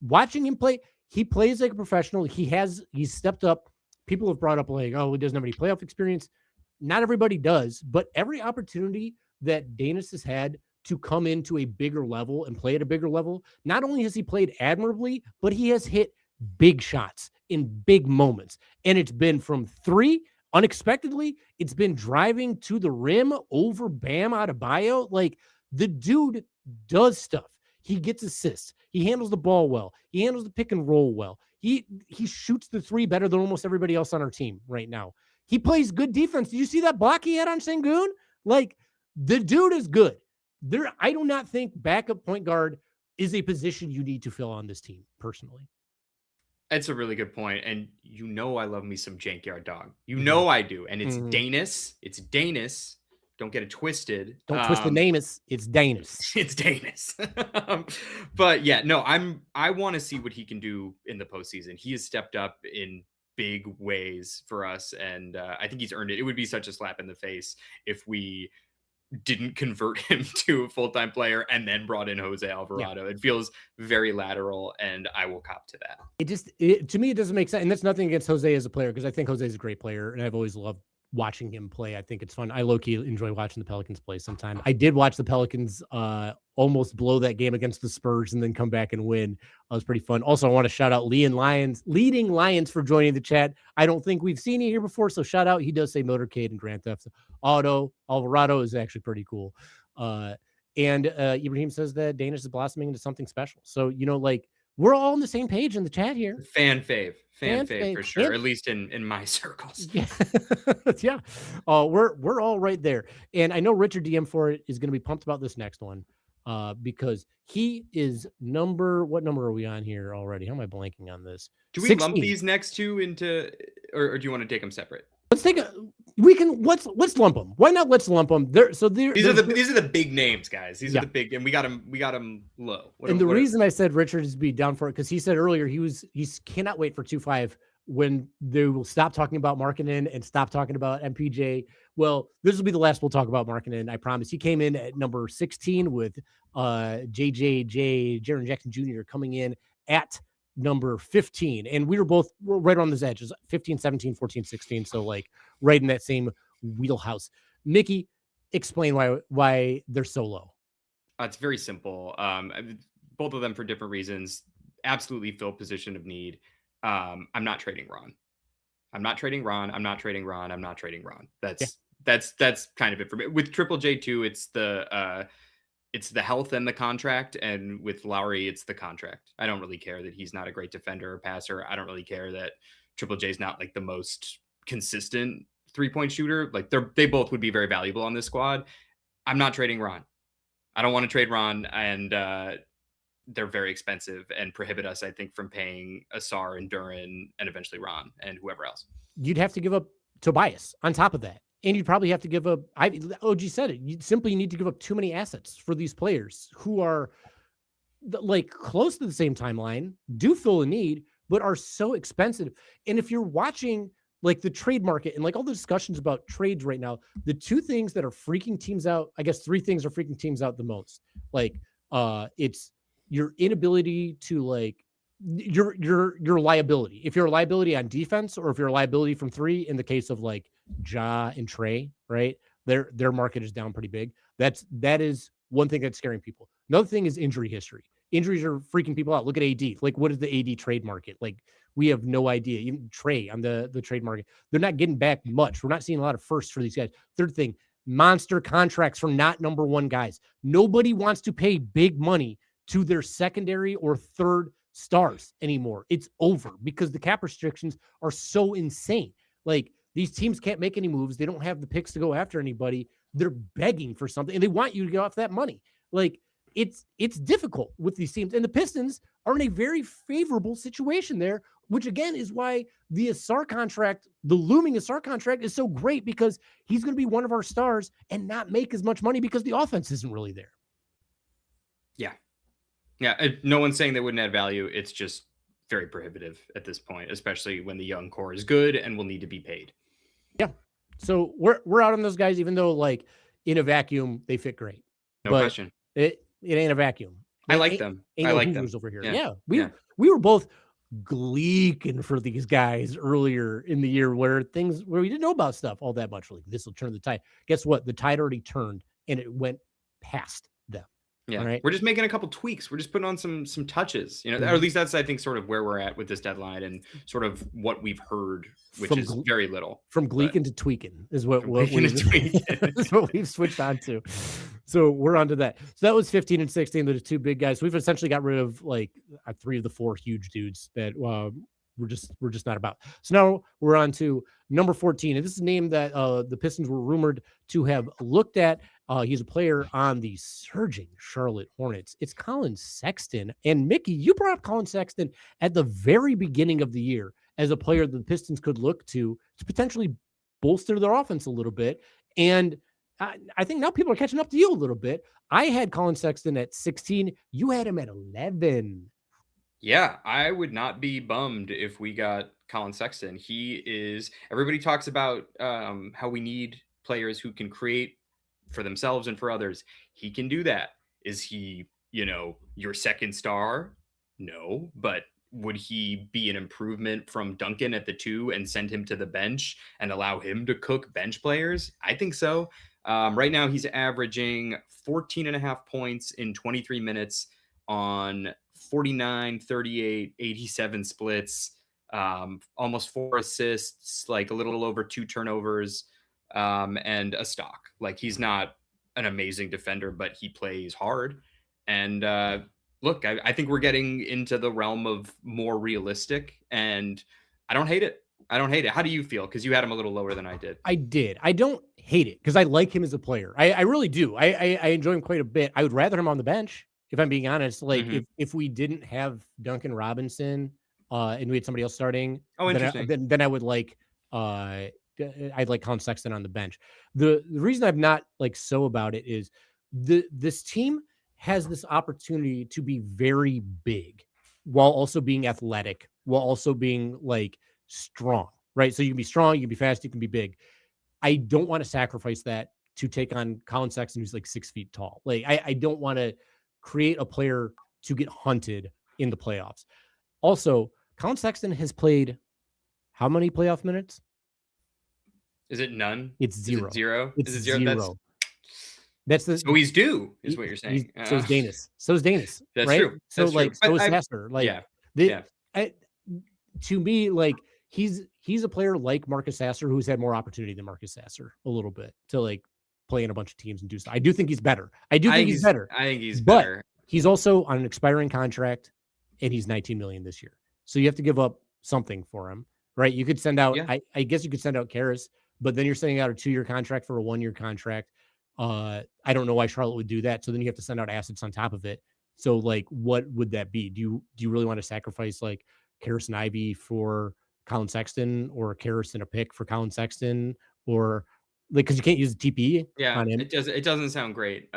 Watching him play, he plays like a professional. He's stepped up. People have brought up like, oh, he doesn't have any playoff experience. Not everybody does, but every opportunity that Danis has had to come into a bigger level and play at a bigger level, not only has he played admirably, but he has hit big shots in big moments. And it's been from 3, unexpectedly. It's been driving to the rim over Bam Adebayo. Like, the dude does stuff. He gets assists. He handles the ball well. He handles the pick and roll well. He shoots the 3 better than almost everybody else on our team right now. He plays good defense. Did you see that block he had on Sengun? Like, the dude is good. I do not think backup point guard is a position you need to fill on this team, personally. That's a really good point. And I love me some Jankyard Dog. I do. And it's Danis. It's Danis. Don't get it twisted. Don't twist the name. It's Danis. It's Danis. But yeah, no, I want to see what he can do in the postseason. He has stepped up in big ways for us, and I think he's earned it. It would be such a slap in the face if we didn't convert him to a full-time player and then brought in Jose Alvarado. It feels very lateral, and I will cop to that. To me, it doesn't make sense. And that's nothing against Jose as a player, because I think Jose is a great player, and I've always loved watching him play. I think it's fun. I low-key enjoy watching the Pelicans play sometime. I did watch the Pelicans almost blow that game against the Spurs and then come back and win. That was pretty fun. Also, I want to shout out leading Lions for joining the chat. I don't think we've seen you here before, so shout out. He does say motorcade and Grand Theft Auto. Alvarado is actually pretty cool. And Ibrahim says that Danish is blossoming into something special. So, we're all on the same page in the chat here. Fan fave for sure, at least in my circles. Yeah. We're all right there. And I know Richard DM for it is going to be pumped about this next one because he is what number are we on here already? How am I blanking on this? Do we 16. Lump these next two into, or do you want to take them separate? Let's let's lump them. Why not? Let's lump them. These are the big names, guys. These are the big, and we got them low. The reason I said Richard is be down for it, because he said earlier he cannot wait for 2-5 when they will stop talking about Markkanen and stop talking about MPJ. Well, this will be the last we'll talk about Markkanen, I promise. He came in at number 16 with Jaren Jackson Jr. coming in at number 15, and we're right on this edge. 15, 17, 14, 16, so right in that same wheelhouse. Mickey, explain why they're so low. It's very simple. Both of them for different reasons. Absolutely fill position of need. I'm not trading Ron. I'm not trading Ron. That's kind of it for me. With Triple J too, it's the health and the contract, and with Lowry, it's the contract. I don't really care that he's not a great defender or passer. I don't really care that Triple J is not the most consistent 3-point shooter. They both would be very valuable on this squad. I'm not trading Ron. I don't want to trade Ron, and they're very expensive and prohibit us, I think, from paying Asar and Duran and eventually Ron and whoever else. You'd have to give up Tobias on top of that. And you'd probably have to give up, OG said it, you simply need to give up too many assets for these players who are close to the same timeline, do fill a need, but are so expensive. And if you're watching the trade market and all the discussions about trades right now, the two things that are freaking teams out, I guess 3 things are freaking teams out the most. It's your inability to your liability. If you're a liability on defense, or if you're a liability from 3, in the case of Ja and Trey, right? Their market is down pretty big. That is one thing that's scaring people. Another thing is injury history. Injuries are freaking people out. Look at AD. What is the AD trade market? We have no idea. Even Trey on the trade market, they're not getting back much. We're not seeing a lot of firsts for these guys. Third thing, monster contracts for not number 1 guys. Nobody wants to pay big money to their secondary or third stars anymore. It's over because the cap restrictions are so insane. These teams can't make any moves. They don't have the picks to go after anybody. They're begging for something, and they want you to get off that money. It's difficult with these teams, and the Pistons are in a very favorable situation there, which again is why the Asar contract, the looming Asar contract, is so great, because he's going to be one of our stars and not make as much money because the offense isn't really there. Yeah. No one's saying they wouldn't add value. It's just very prohibitive at this point, especially when the young core is good and will need to be paid. Yeah. So we're out on those guys, even though in a vacuum, they fit great. No question. It ain't a vacuum. I like them. I like them over here. Yeah. We were both gleeking for these guys earlier in the year where we didn't know about stuff all that much. This will turn the tide. Guess what? The tide already turned, and it went past them. Yeah, right? We're just making a couple tweaks. We're just putting on some touches, or at least that's, I think, sort of where we're at with this deadline and sort of what we've heard, which is very little. From gleeking to tweaking is what we've switched on to. So we're on to that. So that was 15 and 16. Those 2 big guys. We've essentially got rid of 3 of the 4 huge dudes that we're just not about. So now we're on to number 14, and this is a name that the Pistons were rumored to have looked at. He's a player on the surging Charlotte Hornets. It's Colin Sexton. And Mickey, you brought up Colin Sexton at the very beginning of the year as a player that the Pistons could look to potentially bolster their offense a little bit. And I think now people are catching up to you a little bit. I had Colin Sexton at 16. You had him at 11. Yeah, I would not be bummed if we got Colin Sexton. Everybody talks about how we need players who can create for themselves and for others. He can do that. Is he, your second star? No, but would he be an improvement from Duncan at the 2 and send him to the bench and allow him to cook bench players? I think so. Right now, he's averaging 14.5 points in 23 minutes on 49, 38, 87 splits, almost 4 assists, like a little over 2 turnovers, and a stock. Like, he's not an amazing defender, but he plays hard. And look, I think we're getting into the realm of more realistic, and I don't hate it. How do you feel? Because you had him a little lower than I did. I did. I don't hate it because I like him as a player. I really do. I enjoy him quite a bit. I would rather him on the bench, if I'm being honest. Like, if we didn't have Duncan Robinson and we had somebody else starting, then I would like I'd like Colin Sexton on the bench. The reason I'm not like so about it is this team has this opportunity to be very big while also being athletic, while also being like strong, right? So you can be strong, you can be fast, you can be big. I don't want to sacrifice that to take on Colin Sexton, who's like 6 feet tall. Like, I don't want to create a player to get hunted in the playoffs. Also, Colin Sexton has played how many playoff minutes? Is it none? It's 0. Is it 0? That's the. So he's due, is what you're saying. So is Danis. That's right? true. So like, so is Sasser. Like, to me, like he's a player like Marcus Sasser who's had more opportunity than Marcus Sasser a little bit to like play in a bunch of teams and do stuff. I do think he's better. I think he's better. But he's also on an expiring contract, and he's $19 million this year. So you have to give up something for him, right? You could send out. I guess you could send out Karras, but then you're sending out a 2-year contract for a 1-year contract. I don't know why Charlotte would do that. So then you have to send out assets on top of it. So like, what would that be? Do you really want to sacrifice like Karras and Ivy for Colin Sexton, or Karras and a pick for Colin Sexton, or like, because you can't use the TP on him? It doesn't sound great.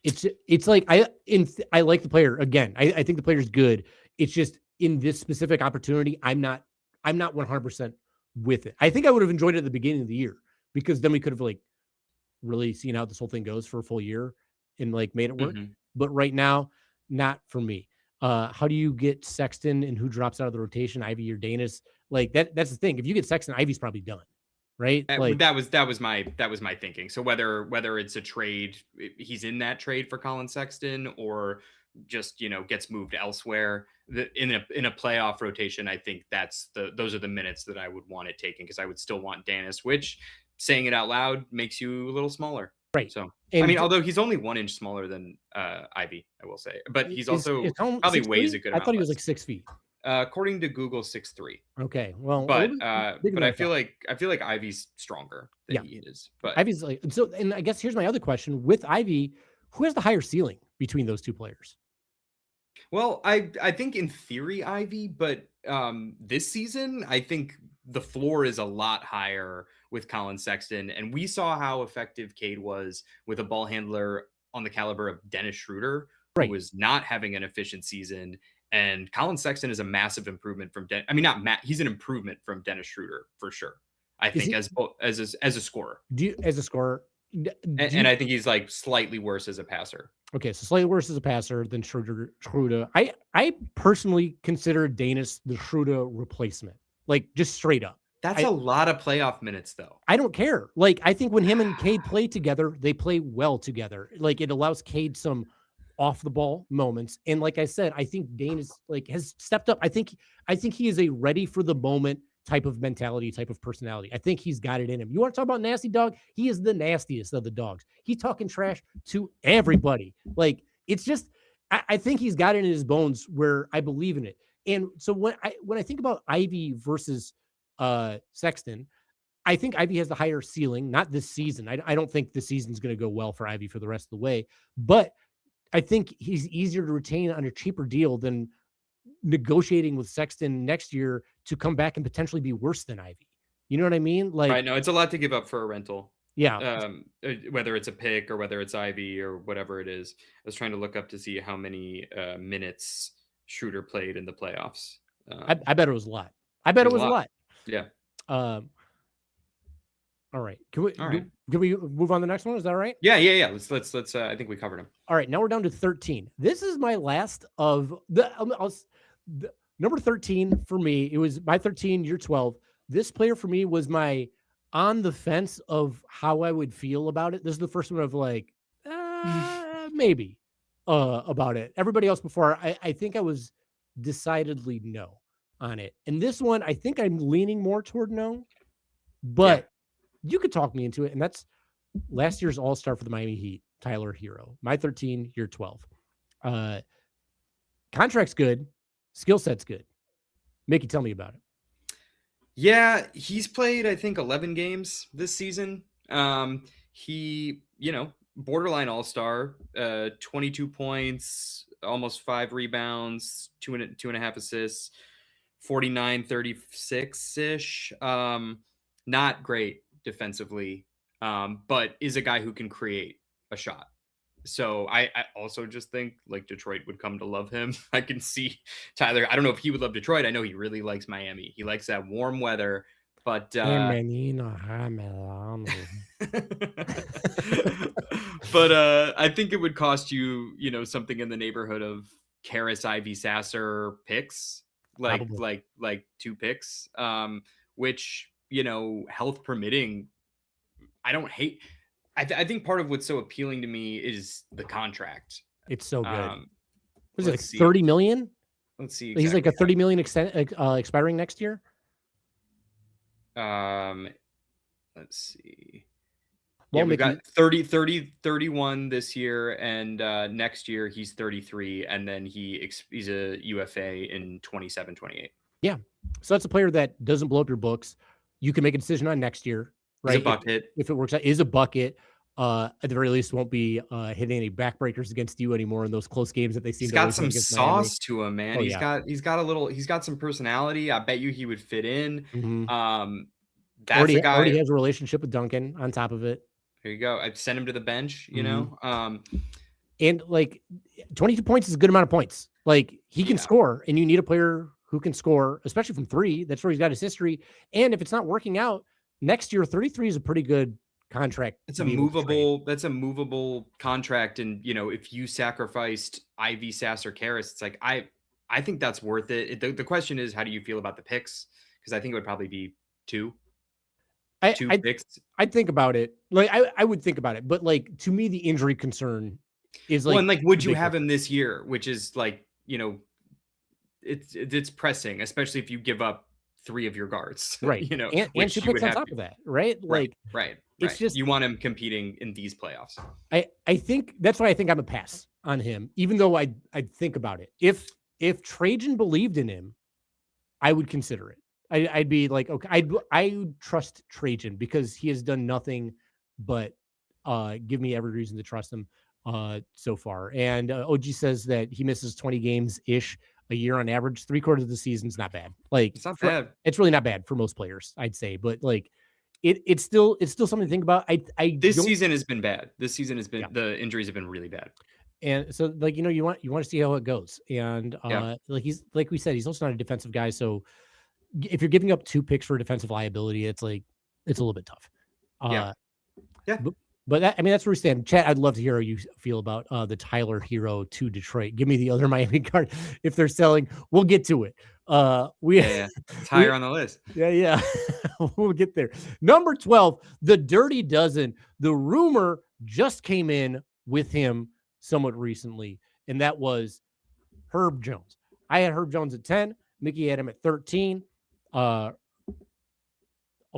It's like I like the player. Again, I think the player's good. It's just in this specific opportunity, I'm not 100% with it. I think I would have enjoyed it at the beginning of the year, because then we could have like really seen how this whole thing goes for a full year and like made it work. But right now, not for me. How do you get Sexton, and who drops out of the rotation, Ivy or Danis? Like that's the thing. If you get Sexton, Ivy's probably done, right? Like that was my thinking. So whether it's a trade, he's in that trade for Colin Sexton, or just gets moved elsewhere in a playoff rotation, I think those are the minutes that I would want it taken, because I would still want Danis, which, saying it out loud, makes you a little smaller. Right. So, although he's only 1 inch smaller than Ivy, I will say, but he's also probably weighs a good amount. I thought he was like 6 feet. According to Google, 6'3". Okay, well, but I feel like Ivy's stronger than he is. But Ivy's like, so, and I guess here's my other question: with Ivy, who has the higher ceiling between those two players? Well, I think in theory Ivy, but this season I think the floor is a lot higher with Colin Sexton, and we saw how effective Cade was with a ball handler on the caliber of Dennis Schroeder, who was not having an efficient season. And Colin Sexton is a massive improvement from he's an improvement from Dennis Schroeder for sure. I think as a scorer. And I think he's like slightly worse as a passer. Okay, so slightly worse as a passer than Schroeder. I personally consider Danis the Schroeder replacement, like just straight up. That's a lot of playoff minutes, though. I don't care. Like, I think when him and Cade play together, they play well together. Like, it allows Cade some off the ball moments. And like I said, I think Danis like has stepped up. I think he is a ready for the moment type of mentality, type of personality. I think he's got it in him. You want to talk about nasty dog? He is the nastiest of the dogs. He's talking trash to everybody. Like, it's just, I think he's got it in his bones where I believe in it. And so when I think about Ivy versus Sexton, I think Ivy has the higher ceiling, not this season. I don't think the season's going to go well for Ivy for the rest of the way, but I think he's easier to retain on a cheaper deal than negotiating with Sexton next year to come back and potentially be worse than Ivy. You know what I mean? Like, right. No, it's a lot to give up for a rental. Yeah. Whether it's a pick or whether it's Ivy or whatever it is. I was trying to look up to see how many minutes Schroeder played in the playoffs. I bet it was a lot. I bet it was a lot. Yeah. All right. Can we move on to the next one? Is that right? Yeah. Let's. I think we covered them. All right. Now we're down to 13. This is my last of the number 13 for me. It was my 13, you're 12. This player for me was my on the fence of how I would feel about it. This is the first one of like, maybe about it. Everybody else before, I think I was decidedly no on it. And this one, I think I'm leaning more toward no, but you could talk me into it. And that's last year's all-star for the Miami Heat, Tyler Hero. My 13, you're 12. Contract's good. Skill set's good. Mickey, tell me about it. Yeah, he's played, I think, 11 games this season. He, borderline all-star, 22 points, almost 5 rebounds, 2.5 assists, 49-36-ish. Not great defensively, but is a guy who can create a shot. So I also just think like Detroit would come to love him. I can see Tyler. I don't know if he would love Detroit. I know he really likes Miami. He likes that warm weather, but but I think it would cost you, something in the neighborhood of Karras, Ivy, Sasser picks, like 2 picks, which, health permitting, I don't hate. I think part of what's so appealing to me is the contract. It's so good. Was it like 30 million? Let's see. Exactly. He's like a 30 million expiring next year. Let's see. Well, we've got 31 this year, and next year he's 33, and then he's a UFA in 27-28. Yeah. So that's a player that doesn't blow up your books. You can make a decision on next year. Right. He's a bucket. If it works out, is a bucket. At the very least, won't be hitting any backbreakers against you anymore in those close games that they seem. He's got some sauce to him, man. He's got some personality. I bet you he would fit in. Mm-hmm. That's a guy already has a relationship with Duncan on top of it. There you go. I'd send him to the bench, and like 22 points is a good amount of points. Like he can score, and you need a player who can score, especially from 3. That's where he's got his history. And if it's not working out next year, 33 is a pretty good contract. That's a movable contract. And, if you sacrificed Ivy, Sasser, Karras, it's like, I think that's worth it. The question is, how do you feel about the picks? Because I think it would probably be 2 picks. I'd think about it. Like I would think about it, but like to me, the injury concern is like, and like, would you have him this year? Which is like, it's pressing, especially if you give up 3 of your guards, right? And she picks on top of that, right? Like, right. It's just, you want him competing in these playoffs. I think that's why I think I'm a pass on him, even though I'd think about it. If Trajan believed in him, I would consider it. I'd be like, okay, I would trust Trajan because he has done nothing but give me every reason to trust him so far. And OG says that he misses 20 games ish a year on average. 3/4 of the season's not bad. Like, it's not bad. It's really not bad for most players, I'd say. But like, it's still something to think about. This season has been bad. This season has been the injuries have been really bad. And so like, you want to see how it goes. And like we said, he's also not a defensive guy. So if you're giving up 2 picks for defensive liability, it's like it's a little bit tough. But that's where we stand. Chat, I'd love to hear how you feel about the Tyler Hero to Detroit. Give me the other Miami card if they're selling. We'll get to it. It's higher on the list. Yeah. We'll get there. Number 12, the Dirty Dozen. The rumor just came in with him somewhat recently, and that was Herb Jones. I had Herb Jones at 10. Mickey had him at 13. A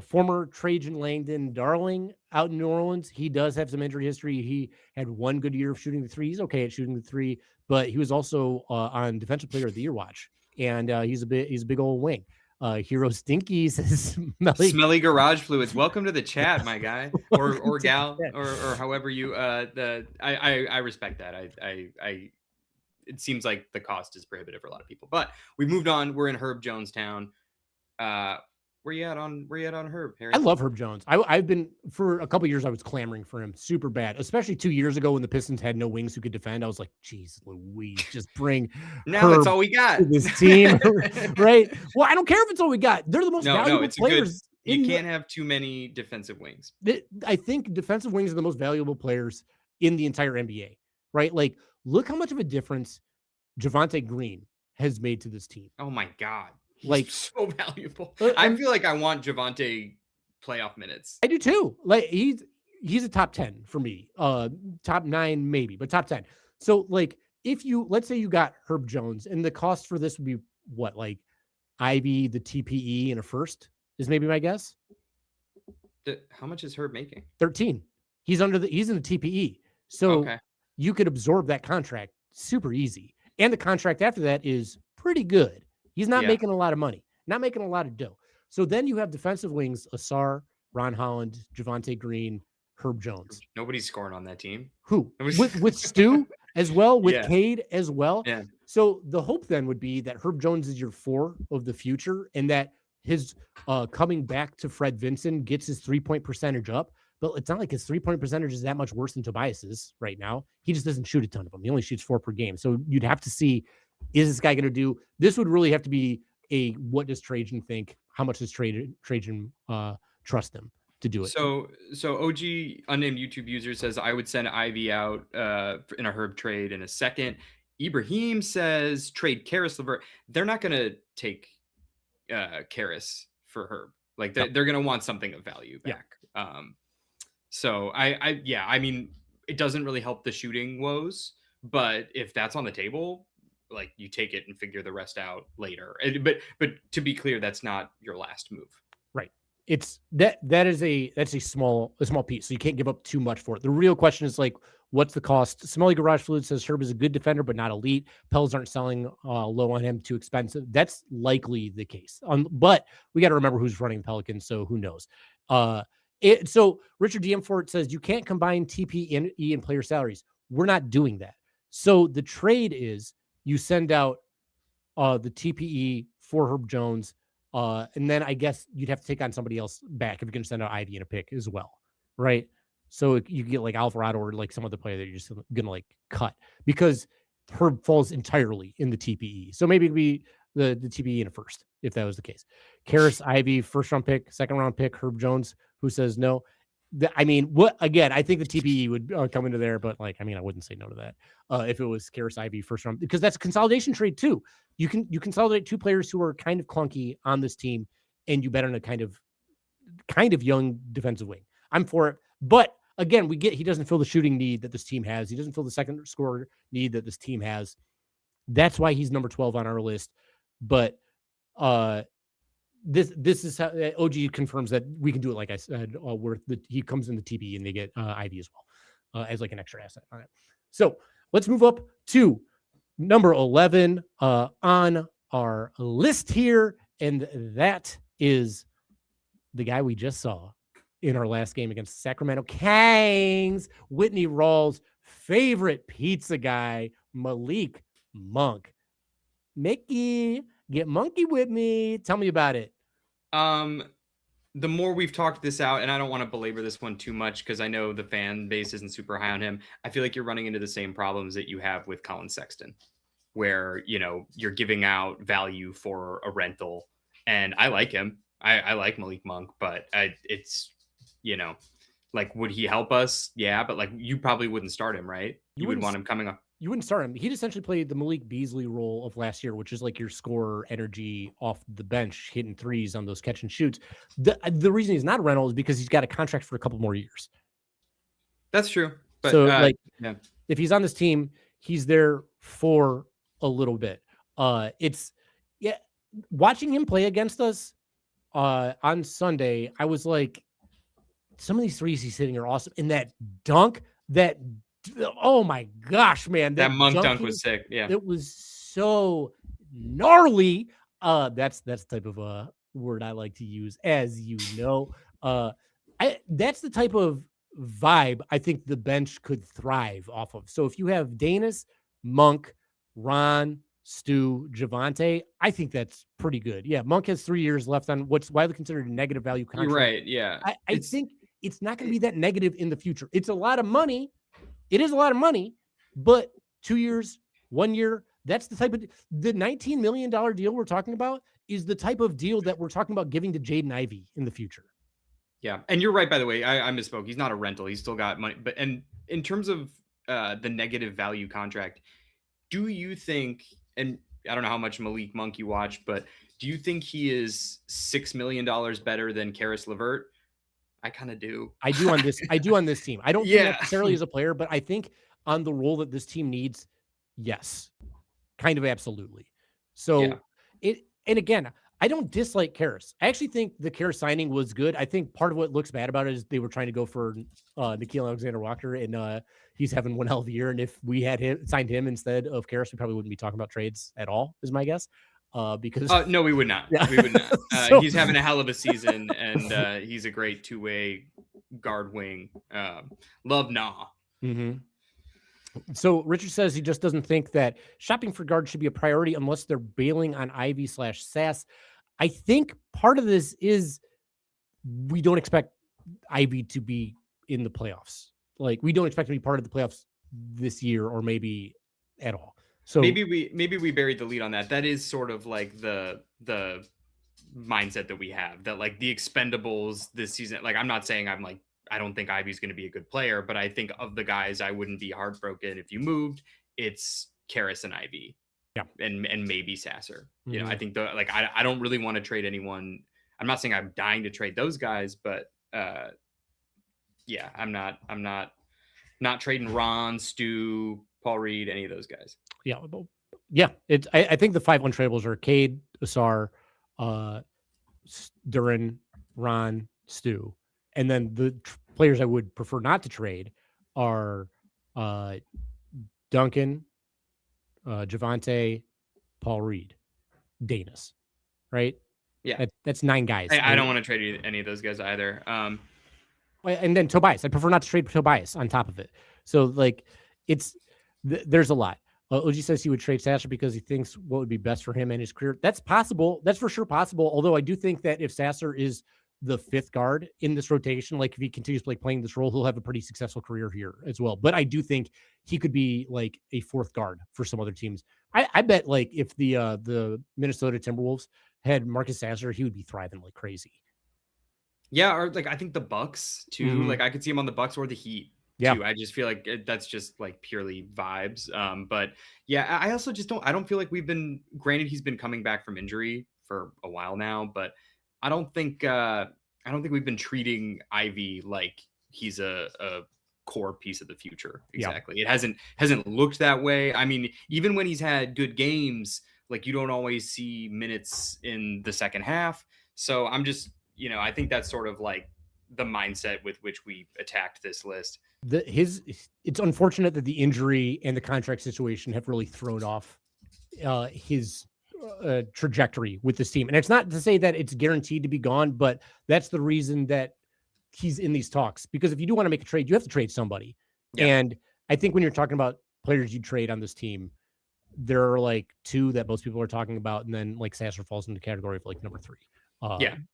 former Trajan Langdon darling out in New Orleans. He does have some injury history. He had 1 good year of shooting the 3. He's okay at shooting the 3, but he was also on Defensive Player of the Year watch and he's a big old wing. Hero Stinky says smelly garage fluids. Welcome to the chat, my guy or gal or however you. I respect that. I it seems like the cost is prohibitive for a lot of people, but we've moved on. We're in Herb Jonestown. Where you at on Herb, Harry? I love Herb Jones. I've been for a couple of years. I was clamoring for him super bad, especially 2 years ago when the Pistons had no wings who could defend. I was like, "Geez, Louise, just bring." Now Herb it's all we got. to this team, right? Well, I don't care if it's all we got. They're the most valuable players. You can't have too many defensive wings. I think defensive wings are the most valuable players in the entire NBA, right? Like, look how much of a difference Javonte Green has made to this team. Oh my God. He's like so valuable. I feel like I want Javonte playoff minutes. I do too. Like he's a top 10 for me. Top 9 maybe, but top 10. So like if let's say you got Herb Jones and the cost for this would be what, like Ivy, the TPE and a first is maybe my guess. How much is Herb making? 13. He's in the TPE. So you could absorb that contract super easy. And the contract after that is pretty good. He's not making a lot of money, not making a lot of dough. So then you have defensive wings, Asar, Ron Holland, Javonte Green, Herb Jones. Nobody's scoring on that team. Who? With Stu as well, with Cade as well. Yeah. So the hope then would be that Herb Jones is your 4 of the future and that his coming back to Fred Vinson gets his 3-point percentage up. But it's not like his 3-point percentage is that much worse than Tobias's right now. He just doesn't shoot a ton of them. He only shoots 4 per game. So you'd have to see, is this guy going to do? This would really have to be what does Trajan think? How much does Trajan trust him to do it? So OG unnamed YouTube user says I would send Ivy out in a Herb trade in a second. Ibrahim says trade Karis LeVert. They're not going to take Karis for Herb. Like they're going to want something of value back. Yeah. So I mean, it doesn't really help the shooting woes, but if that's on the table, like you take it and figure the rest out later. But to be clear, that's not your last move. Right. It's that's a small piece. So you can't give up too much for it. The real question is like, what's the cost? Smelly Garage Fluid says Herb is a good defender, but not elite. Pels aren't selling low on him, too expensive. That's likely the case. But we got to remember who's running Pelicans. So who knows? So Richard DM Fort says you can't combine TPE and player salaries. We're not doing that. So the trade is you send out the TPE for Herb Jones, and then I guess you'd have to take on somebody else back if you're going to send out Ivy and a pick as well, right? So you get like Alvarado or like some other player that you're just going to like cut because Herb falls entirely in the TPE. So maybe it'd be the TPE in a first if that was the case. Karis, Ivy, first round pick, second round pick, Herb Jones, who says no. I mean, I think the TPE would come into there, but like, I mean, I wouldn't say no to that if it was Karis Ivy first round, because that's a consolidation trade too. You consolidate 2 players who are kind of clunky on this team, and you bet on a kind of young defensive wing. I'm for it, but again, he doesn't fill the shooting need that this team has. He doesn't fill the second scorer need that this team has. That's why he's number 12 on our list. But this is how OG confirms that we can do it. Like I said, where he comes in the TB and they get Ivy as well as like an extra asset on it. So let's move up to number 11 on our list here, and that is the guy we just saw in our last game against Sacramento Kings, Whitney Rawls' favorite pizza guy, Malik Monk. Mickey, get monkey with me. Tell me about it. The more we've talked this out, and I don't want to belabor this one too much because I know the fan base isn't super high on him. I feel like you're running into the same problems that you have with Colin Sexton, where, you're giving out value for a rental. And I like him. I like Malik Monk, but it's, like, would he help us? Yeah, but like you probably wouldn't start him, right? You would want him coming up. You wouldn't start him. He'd essentially played the Malik Beasley role of last year, which is like your scorer energy off the bench, hitting threes on those catch and shoots. The reason he's not a rental is because he's got a contract for a couple more years. That's true. But, so if he's on this team, he's there for a little bit. Watching him play against us on Sunday, I was like, some of these threes he's hitting are awesome. And that dunk, oh my gosh, man. That Monk dunk was sick. Yeah. It was so gnarly. That's the type of word I like to use, as you know. That's the type of vibe I think the bench could thrive off of. So if you have Danis, Monk, Ron, Stu, Javante, I think that's pretty good. Yeah, Monk has 3 years left on what's widely considered a negative value contract. You're right. Yeah. I think it's not going to be that negative in the future. It's a lot of money. It is a lot of money, but 2 years, 1 year, that's the type of the $19 million deal we're talking about is the type of deal that we're talking about giving to Jaden Ivey in the future. Yeah. And you're right, by the way. I misspoke. He's not a rental. He's still got money. But and in terms of the negative value contract, do you think, and I don't know how much Malik Monk you watch, but do you think he is $6 million better than Karis LeVert? I kind of do. I do on this. I do on this team. I don't think necessarily as a player, but I think on the role that this team needs, yes, kind of absolutely. So and again, I don't dislike Karis. I actually think the Karis signing was good. I think part of what looks bad about it is they were trying to go for Nickeil Alexander-Walker, and he's having one hell of a year. And if we had signed him instead of Karis, we probably wouldn't be talking about trades at all, is my guess. Because no, we would not. Yeah. We would not. He's having a hell of a season, and he's a great two-way guard wing. Love Nah. Mm-hmm. So Richard says he just doesn't think that shopping for guards should be a priority unless they're bailing on Ivy/Sass. I think part of this is we don't expect Ivy to be in the playoffs. Like we don't expect to be part of the playoffs this year or maybe at all. So maybe we buried the lead on that. That is sort of like the mindset that we have, that like the expendables this season. Like I'm not saying I don't think Ivy's going to be a good player, but I think of the guys I wouldn't be heartbroken if you moved, it's Karis and Ivy. Yeah. And maybe Sasser. You know, I think I don't really want to trade anyone. I'm not saying I'm dying to trade those guys, but yeah, I'm not trading Ron, Stu, Paul Reed, any of those guys. Yeah. Yeah. I think the 5 untradables are Cade, Asar, Duran, Ron, Stu. And then the players I would prefer not to trade are Duncan, Javante, Paul Reed, Danis, right? Yeah. That's 9 guys. I don't want to trade any of those guys either. And then Tobias. I prefer not to trade Tobias on top of it. So like there's a lot. OG says he would trade Sasser because he thinks what would be best for him and his career. That's possible. That's for sure possible. Although I do think that if Sasser is the 5th guard in this rotation, like if he continues playing this role, he'll have a pretty successful career here as well. But I do think he could be like a 4th guard for some other teams. I bet like if the Minnesota Timberwolves had Marcus Sasser, he would be thriving like crazy. Yeah, or like I think the Bucks too. Mm-hmm. Like I could see him on the Bucks or the Heat. Yeah, too. I just feel like that's just like purely vibes. But yeah, I also just don't feel like granted he's been coming back from injury for a while now, but I don't think we've been treating Ivy like he's a core piece of the future. Exactly. Yeah. It hasn't looked that way. I mean, even when he's had good games, like you don't always see minutes in the second half. So I'm just, I think that's sort of like the mindset with which we attacked this list. It's unfortunate that the injury and the contract situation have really thrown off his trajectory with this team. And it's not to say that it's guaranteed to be gone, but that's the reason that he's in these talks. Because if you do want to make a trade, you have to trade somebody. Yeah. And I think when you're talking about players you trade on this team, there are like 2 that most people are talking about. And then like Sasser falls into the category of like number 3.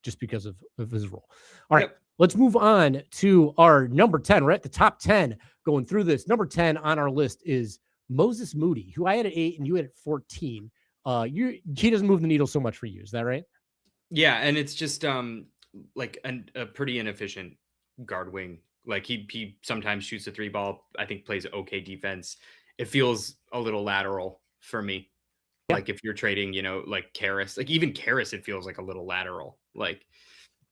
Just because of his role. All right. Yep. Let's move on to our number 10. We're at the top 10 going through this. Number 10 on our list is Moses Moody, who I had at 8 and you had at 14. He doesn't move the needle so much for you. Is that right? Yeah. And it's just like a pretty inefficient guard wing. Like he sometimes shoots a 3 ball, I think plays okay defense. It feels a little lateral for me. Yeah. Like if you're trading, like Karis, like even Karis, it feels like a little lateral. Like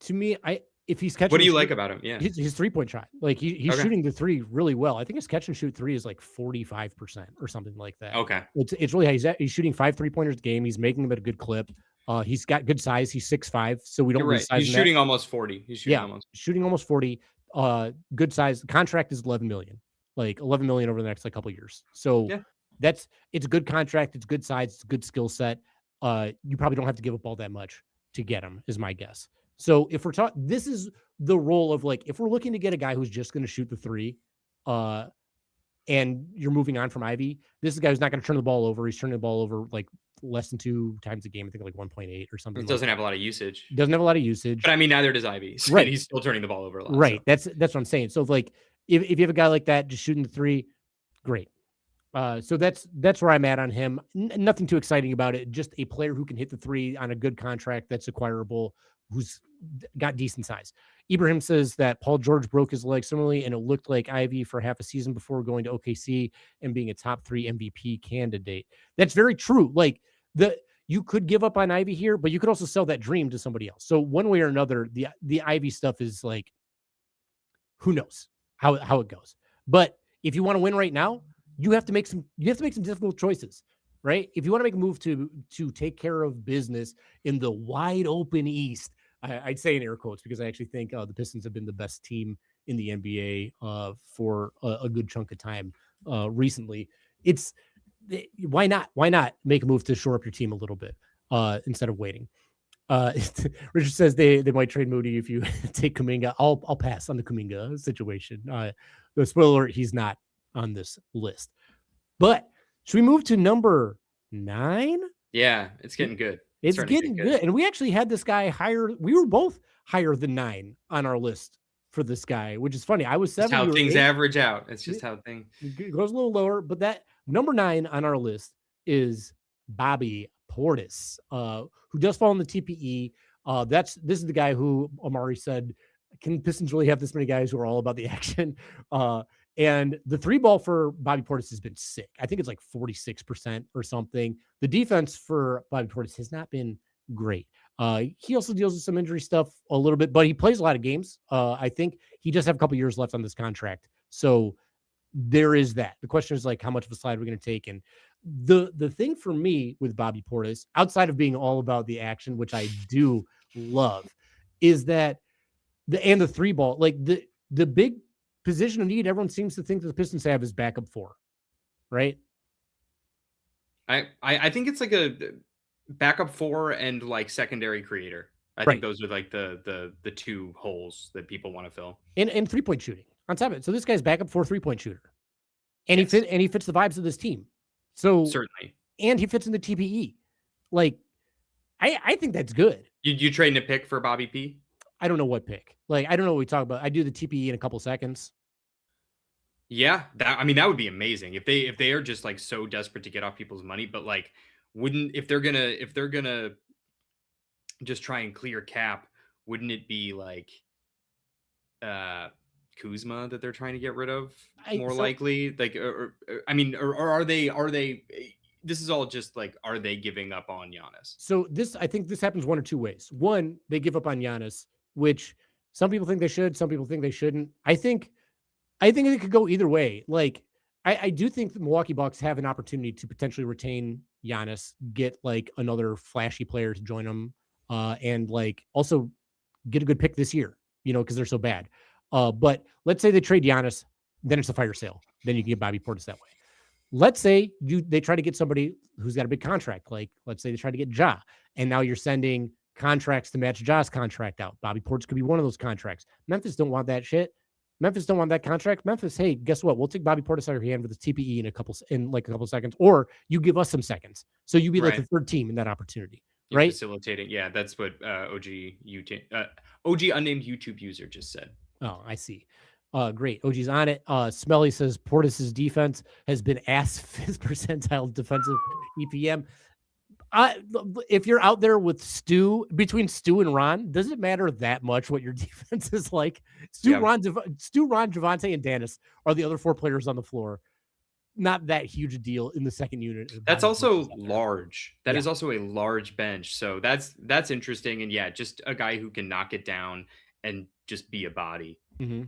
to me, if he's catching, what do you like about him? Yeah, his 3-point shot, like he's shooting the 3 really well. I think his catch and shoot 3 is like 45% or something like that. Okay, it's really high. He's shooting 5 3-pointers a game. He's making them at a good clip. He's got good size. He's 6'5", so we don't. Right. He's shooting almost 40. He's shooting almost 40. Good size. The contract is $11 million. Like $11 million over the next couple of years. So it's a good contract. It's good size. It's a good skill set. you probably don't have to give up all that much to get him, is my guess. So if we're talking, this is the role of like, if we're looking to get a guy who's just going to shoot the three, and you're moving on from Ivy, this is a guy who's not going to turn the ball over. He's turning the ball over like less than 2 times a game. I think like 1.8 or something. It doesn't have a lot of usage. Doesn't have a lot of usage. But I mean, neither does Ivy. So right. He's still turning the ball over a lot. Right. So. That's what I'm saying. So like, if you have a guy like that, just shooting the three, great. So that's where I'm at on him. Nothing too exciting about it. Just a player who can hit the three on a good contract that's acquirable, who's got decent size. Ibrahim says that Paul George broke his leg similarly, and it looked like Ivy for half a season before going to OKC and being a top 3 MVP candidate. That's very true. Like you could give up on Ivy here, but you could also sell that dream to somebody else. So one way or another, the Ivy stuff is like, who knows how it goes. But if you want to win right now, you have to make some difficult choices, right? If you want to make a move to take care of business in the wide open East, I'd say in air quotes, because I actually think the Pistons have been the best team in the NBA for a good chunk of time recently. Why not make a move to shore up your team a little bit instead of waiting? Richard says they might trade Moody if you take Kuminga. I'll pass on the Kuminga situation. The spoiler alert, he's not on this list. But should we move to number 9? Yeah, it's getting good. It's getting good. And we actually had this guy higher. We were both higher than 9 on our list for this guy, which is funny. I was 7. That's how things average out. It's just how things goes a little lower. But that number 9 on our list is Bobby Portis, who does fall in the TPE. This is the guy who Amari said, can Pistons really have this many guys who are all about the action? And the 3 ball for Bobby Portis has been sick. I think it's like 46% or something. The defense for Bobby Portis has not been great. He also deals with some injury stuff a little bit, but he plays a lot of games. I think he does have a couple years left on this contract. So there is that. The question is like, how much of a slide we're going to take? And the thing for me with Bobby Portis, outside of being all about the action, which I do love, is that the 3 ball, like the big position of need, everyone seems to think that the Pistons have is backup 4, right? I think it's like a backup 4 and like secondary creator. I think those are like the 2 holes that people want to fill. And 3-point shooting on top of it. So this guy's backup 4 3-point shooter, and he fits the vibes of this team. So certainly, and he fits in the TPE. Like, I think that's good. You trading a pick for Bobby P? I don't know what pick. Like, I don't know what we talk about. I do the TPE in a couple seconds. Yeah, that would be amazing if they are just like so desperate to get off people's money. But like, if they're gonna just try and clear cap, wouldn't it be like Kuzma that they're trying to get rid of more likely? Like, or are they? This is all just like, are they giving up on Giannis? So I think this happens one or 2 ways. One, they give up on Giannis, which some people think they should, some people think they shouldn't. I think it could go either way. Like, I do think the Milwaukee Bucks have an opportunity to potentially retain Giannis, get like another flashy player to join them, and like also get a good pick this year, because they're so bad. But let's say they trade Giannis, then it's a fire sale. Then you can get Bobby Portis that way. Let's say they try to get somebody who's got a big contract. Like, let's say they try to get Ja, and now you're sending contracts to match Ja's contract out. Bobby Portis could be one of those contracts. Memphis don't want that shit. Memphis don't want that contract. Memphis, hey, guess what? We'll take Bobby Portis out of your hand with his TPE in a couple seconds, or you give us some seconds. So you be like the third team in that opportunity, right? Facilitating. Yeah, that's what OG unnamed YouTube user just said. Oh, I see. Great. OG's on it. Smelly says Portis's defense has been ass 5th percentile defensive EPM. If you're out there with between Stu and Ron, does it matter that much what your defense is like? Ron, Javante, and Dennis are the other 4 players on the floor. Not that huge a deal in the second unit. That's also large. That is also a large bench. So that's interesting. And yeah, just a guy who can knock it down and just be a body. Mm-hmm.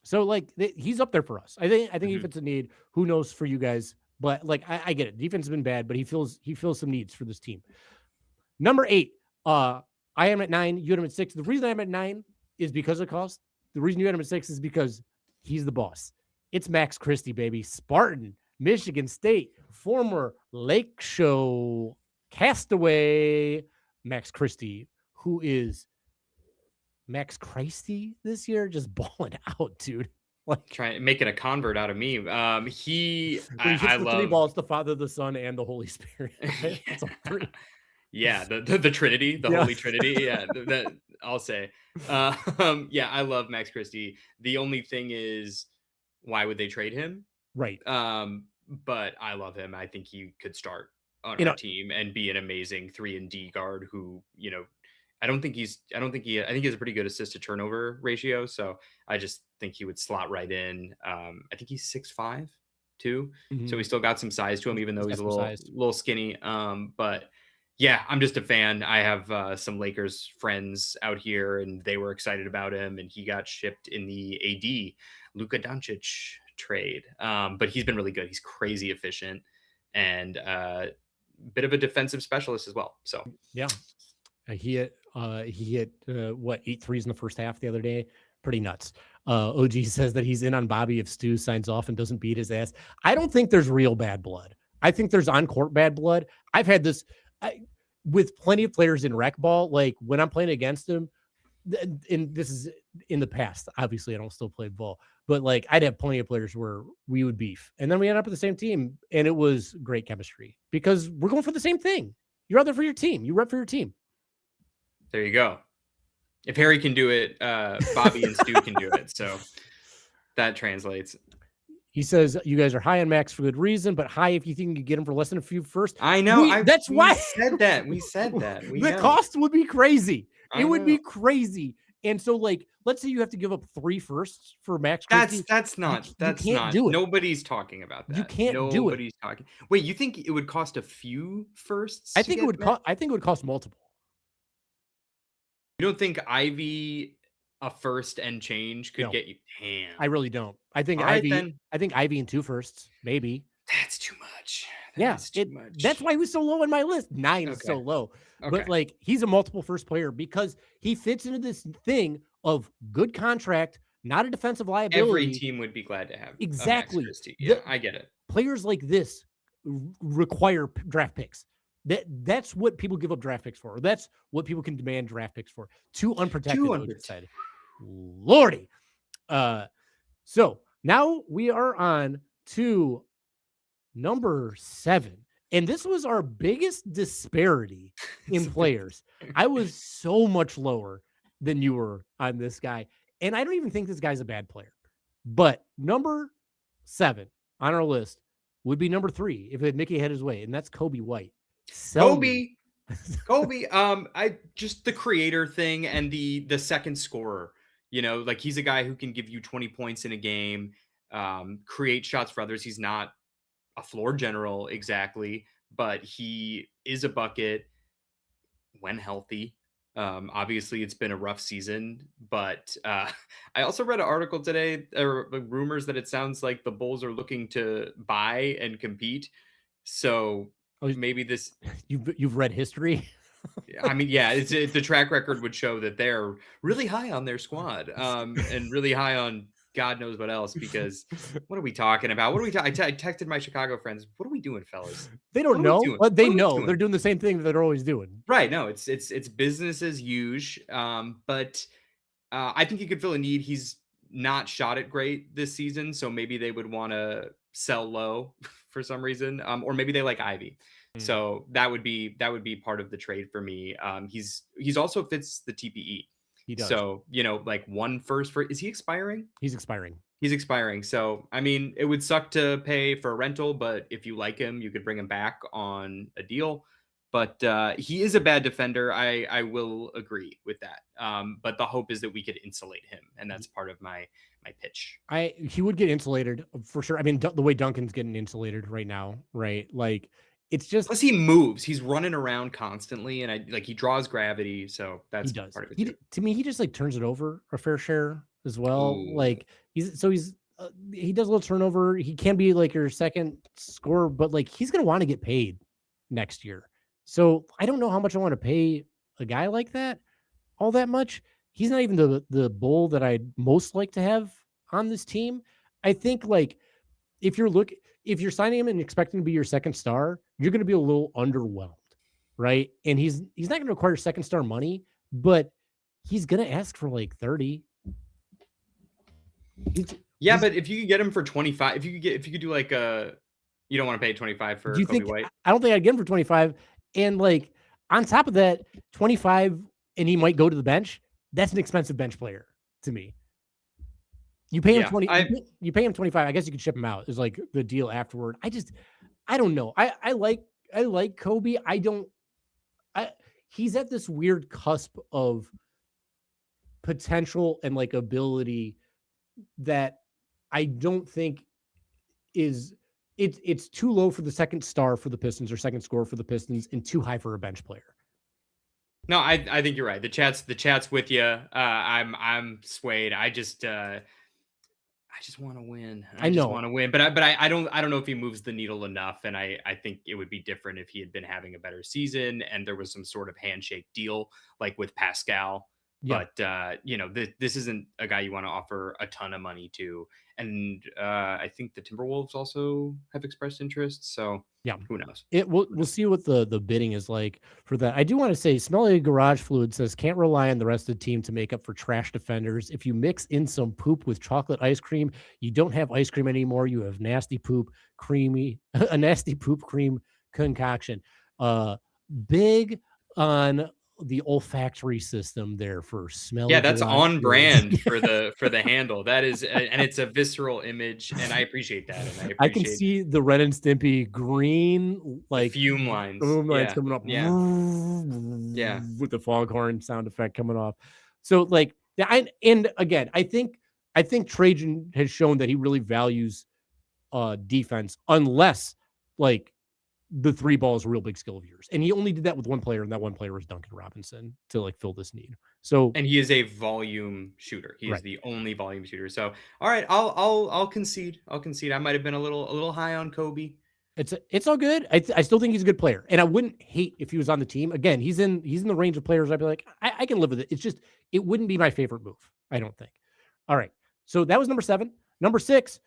So like he's up there for us. I think if it's a need, who knows for you guys. But like I get it. Defense has been bad, but he fills some needs for this team. Number 8. I am at 9. You had him at 6. The reason I'm at 9 is because of cost. The reason you had him at 6 is because he's the boss. It's Max Christie, baby. Spartan, Michigan State, former Lake Show Castaway Max Christie, who is Max Christie this year, just balling out, dude. Like making a convert out of me. when he hits I the three love balls, the Father, the Son, and the Holy Spirit. Right? It's all three. Yeah, the Trinity, the Yeah. Holy Trinity. Yeah, that I'll say. Yeah, I love Max Christie. The only thing is, why would they trade him? Right. But I love him. I think he could start on You our know, team and be an amazing 3-and-D guard who, I think he has a pretty good assist to turnover ratio. So I just think he would slot right in. I think he's 6'5" too. So mhm. he's still got some size to him, even though He's he's got a some size. little skinny. But yeah, I'm just a fan. I have some Lakers friends out here, and they were excited about him, and he got shipped in the AD Luka Doncic trade. But he's been really good. He's crazy efficient and bit of a defensive specialist as well. So Yeah. He hit what 8 threes in the first half the other day. Pretty nuts. OG says that he's in on Bobby if Stu signs off and doesn't beat his ass. I don't think there's real bad blood. I think there's on-court bad blood. I've had this with plenty of players in rec ball. Like when I'm playing against them, and this is in the past. Obviously, I don't still play ball, but like I'd have plenty of players where we would beef, and then we end up with the same team, and it was great chemistry because we're going for the same thing. You're out there for your team. You rep for your team. there you go. If Harry can do it, Bobby and Stu can do it. So that translates. He says you guys are high on Max for good reason, but high if you think you can get him for less than a few first. I know. That's why said that. We said that. The cost would be crazy. I It would know. be crazy. And so, like, let's say you have to give up 3 firsts for Max Christie. That's not. Do it. Nobody's talking about that. You can't do it. Nobody's talking. Wait, you think it would cost a few firsts? I think it would cost. I think it would cost multiple. You don't think Ivy a first and change could get you? Damn. I really don't. I think All right, Ivy. then. I think Ivy and 2 firsts, maybe. That's too much. That's why he was so low on my list. 9 is so low. Okay. But like he's a multiple first player because he fits into this thing of good contract, not a defensive liability. Every team would be glad to have exactly. Max Christie. Yeah, I get it. Players like this require draft picks. That's what people give up draft picks for. That's what people can demand draft picks for. Too unprotected. Lordy. So now we are on to number 7. And this was our biggest disparity in players. I was so much lower than you were on this guy. And I don't even think this guy's a bad player. But number 7 on our list would be number 3 if Mickey had his way. And that's Kobe White. Kobe. I just the creator thing and the second scorer. Like he's a guy who can give you 20 points in a game, create shots for others. He's not a floor general exactly, but he is a bucket when healthy. Obviously it's been a rough season, but I also read an article today, or rumors that it sounds like the Bulls are looking to buy and compete. So maybe this you've read history. I mean, yeah, the track record would show that they're really high on their squad, and really high on God knows what else, because what are we talking about? I texted my Chicago friends. What are we doing, fellas? They don't know, but they know they're doing the same thing that they're always doing. Right. No, it's business as usual. But I think he could fill a need. He's not shot it great this season, so maybe they would want to sell low for some reason, or maybe they like Ivy. So that would be part of the trade for me. He's also fits the TPE. He does. So, like 1 first for, is he expiring? He's expiring. He's expiring. So, I mean, it would suck to pay for a rental, but if you like him, you could bring him back on a deal. But he is a bad defender. I will agree with that. But the hope is that we could insulate him, and that's part of my pitch. He would get insulated for sure. I mean, the way Duncan's getting insulated right now, right? Like it's just plus he moves. He's running around constantly, and he draws gravity. So that's part of it. To me, he just like turns it over a fair share as well. Ooh. Like he does a little turnover. He can be like your second scorer, but like he's gonna want to get paid next year. So I don't know how much I want to pay a guy like that. All that much. He's not even the Bull that I'd most like to have on this team. I think like if you're signing him and expecting to be your second star, you're going to be a little underwhelmed right? And he's not going to require second star money, but he's going to ask for like 30. But if you could get him for 25, if you could do like you don't want to pay 25 for Kobe White. I don't think I'd get him for 25. And like on top of that, 25, and he might go to the bench. That's an expensive bench player to me. You pay him 20. You pay him 25. I guess you could ship him out. Is like the deal afterward. I don't know. I like Kobe. He's at this weird cusp of potential and like ability that I don't think it's too low for the second star for the Pistons or second scorer for the Pistons and too high for a bench player. No, I think you're right. The chat's with you. I'm swayed. I just want to win. I just want to win, but I don't know if he moves the needle enough. And I think it would be different if he had been having a better season and there was some sort of handshake deal like with Pascal. Yeah. But this isn't a guy you want to offer a ton of money to. And I think the Timberwolves also have expressed interest. So yeah, who knows? We'll see what the bidding is like for that. I do want to say, Smelly Garage Fluid says can't rely on the rest of the team to make up for trash defenders. If you mix in some poop with chocolate ice cream, you don't have ice cream anymore. You have nasty poop cream concoction. Big on the olfactory system there for Smelly. Yeah, that's on brand for the handle. That is, and it's a visceral image, and I appreciate that. And I can see the Ren and Stimpy green like fume lines coming up. Yeah, with the foghorn sound effect coming off. So like, and again, I think Trajan has shown that he really values defense, unless like the three ball is a real big skill of yours. And he only did that with one player, and that one player was Duncan Robinson to like fill this need. So, and he is a volume shooter. He is the only volume shooter. So, all right, I'll concede. I might have been a little high on Kobe. It's all good. I still think he's a good player, and I wouldn't hate if he was on the team. Again, he's in the range of players I'd be like, I can live with it. It's just, it wouldn't be my favorite move, I don't think. All right. So that was number 7. Number 6,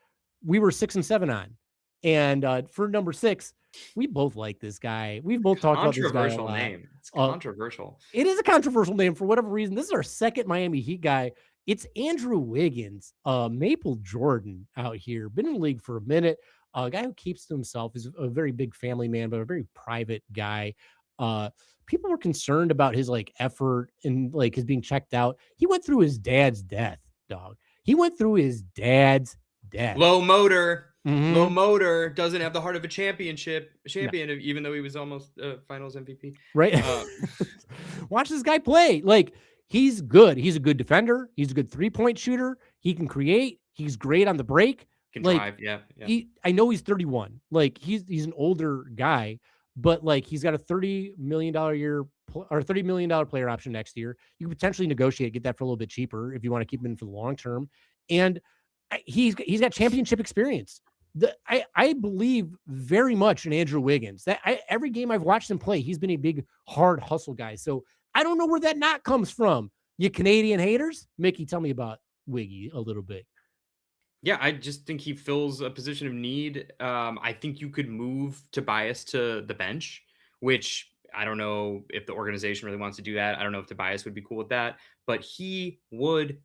we were 6 and 7 on. And for number 6, we both like this guy. We've both talked about this guy a lot. Name. It's controversial. It is a controversial name for whatever reason. This is our second Miami Heat guy. It's Andrew Wiggins, Maple Jordan out here. Been in the league for a minute. A guy who keeps to himself, is a very big family man, but a very private guy. People were concerned about his like effort and like his being checked out. He went through his dad's death, dog. He went through his dad's death. Low motor. Mm-hmm. Low motor, doesn't have the heart of a champion, even though he was almost finals MVP. Right. Watch this guy play. Like, he's good. He's a good defender. He's a good 3-point shooter. He can create. He's great on the break. Can like, drive. Yeah. I know he's 31. Like, he's an older guy, but like, he's got a $30 million year or $30 million player option next year. You could potentially negotiate, get that for a little bit cheaper if you want to keep him in for the long term. And he's got championship experience. I believe very much in Andrew Wiggins. Every game I've watched him play, he's been a big, hard hustle guy. So I don't know where that knock comes from. You Canadian haters? Mickey, tell me about Wiggy a little bit. Yeah, I just think he fills a position of need. I think you could move Tobias to the bench, which I don't know if the organization really wants to do that. I don't know if Tobias would be cool with that, but he would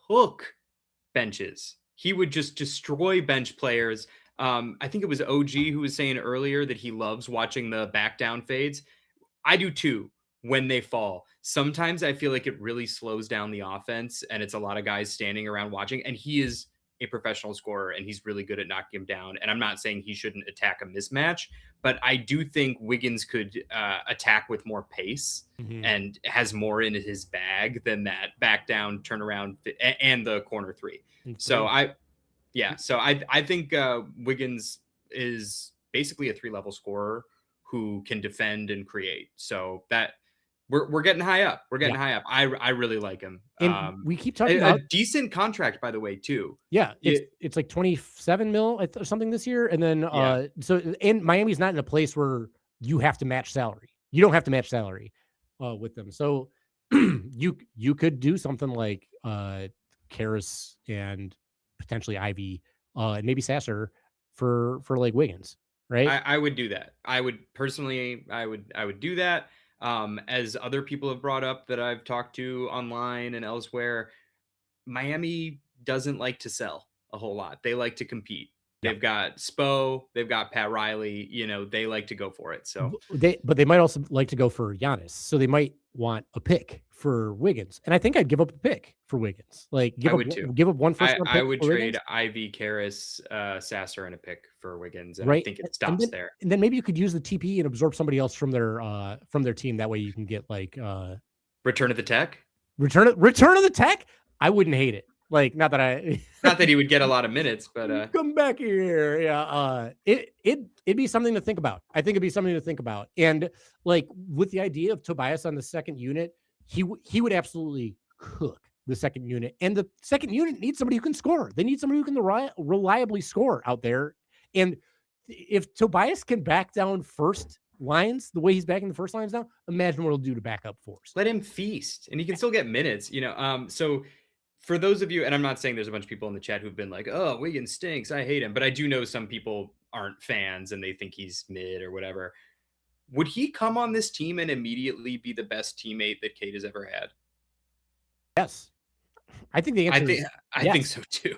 cook benches. He would just destroy bench players. I think it was OG who was saying earlier that he loves watching the back down fades. I do too when they fall. Sometimes I feel like it really slows down the offense and it's a lot of guys standing around watching, and he is a professional scorer and he's really good at knocking him down. And I'm not saying he shouldn't attack a mismatch, but I do think Wiggins could attack with more pace and has more in his bag than that back down, turnaround, and the corner 3. So I think Wiggins is basically a 3-level scorer who can defend and create. So that we're getting high up. High up. I really like him. And we keep talking about a decent contract, by the way, too. Yeah, it's like 27 mil or something this year, and then and Miami's not in a place where you have to match salary. You don't have to match salary with them. So you could do something like Karras and potentially Ivy and maybe Sasser for like Wiggins. right? I would do that. I would personally, I would do that. As other people have brought up that I've talked to online and elsewhere, Miami doesn't like to sell a whole lot. They like to compete. Yeah. They've got Spo, they've got Pat Riley, they like to go for it. So But they might also like to go for Giannis. So they might want a pick for Wiggins. And I think I'd give up a pick for Wiggins. Like I would too. give up one first round pick. I would for trade Wiggins. Ivy, Karras, Sasser, and a pick for Wiggins, and Right. I think it stops there. And then maybe you could use the TP and absorb somebody else from their team. That way you can get like Return of the Tech. Return of the Tech. I wouldn't hate it. Like not that he would get a lot of minutes, but come back here. Yeah. It'd be something to think about. I think it'd be something to think about. And like with the idea of Tobias on the second unit, he would absolutely cook the second unit. And the second unit needs somebody who can score. They need somebody who can reliably score out there. And if Tobias can back down first lines the way he's backing the first lines down, imagine what he'll do to back up fours. Let him feast, and he can still get minutes. So for those of you, and I'm not saying there's a bunch of people in the chat who've been like, "Oh, Wiggins stinks, I hate him," but I do know some people aren't fans and they think he's mid or whatever. Would he come on this team and immediately be the best teammate that Cade has ever had? Yes. I think the answer is I think so too.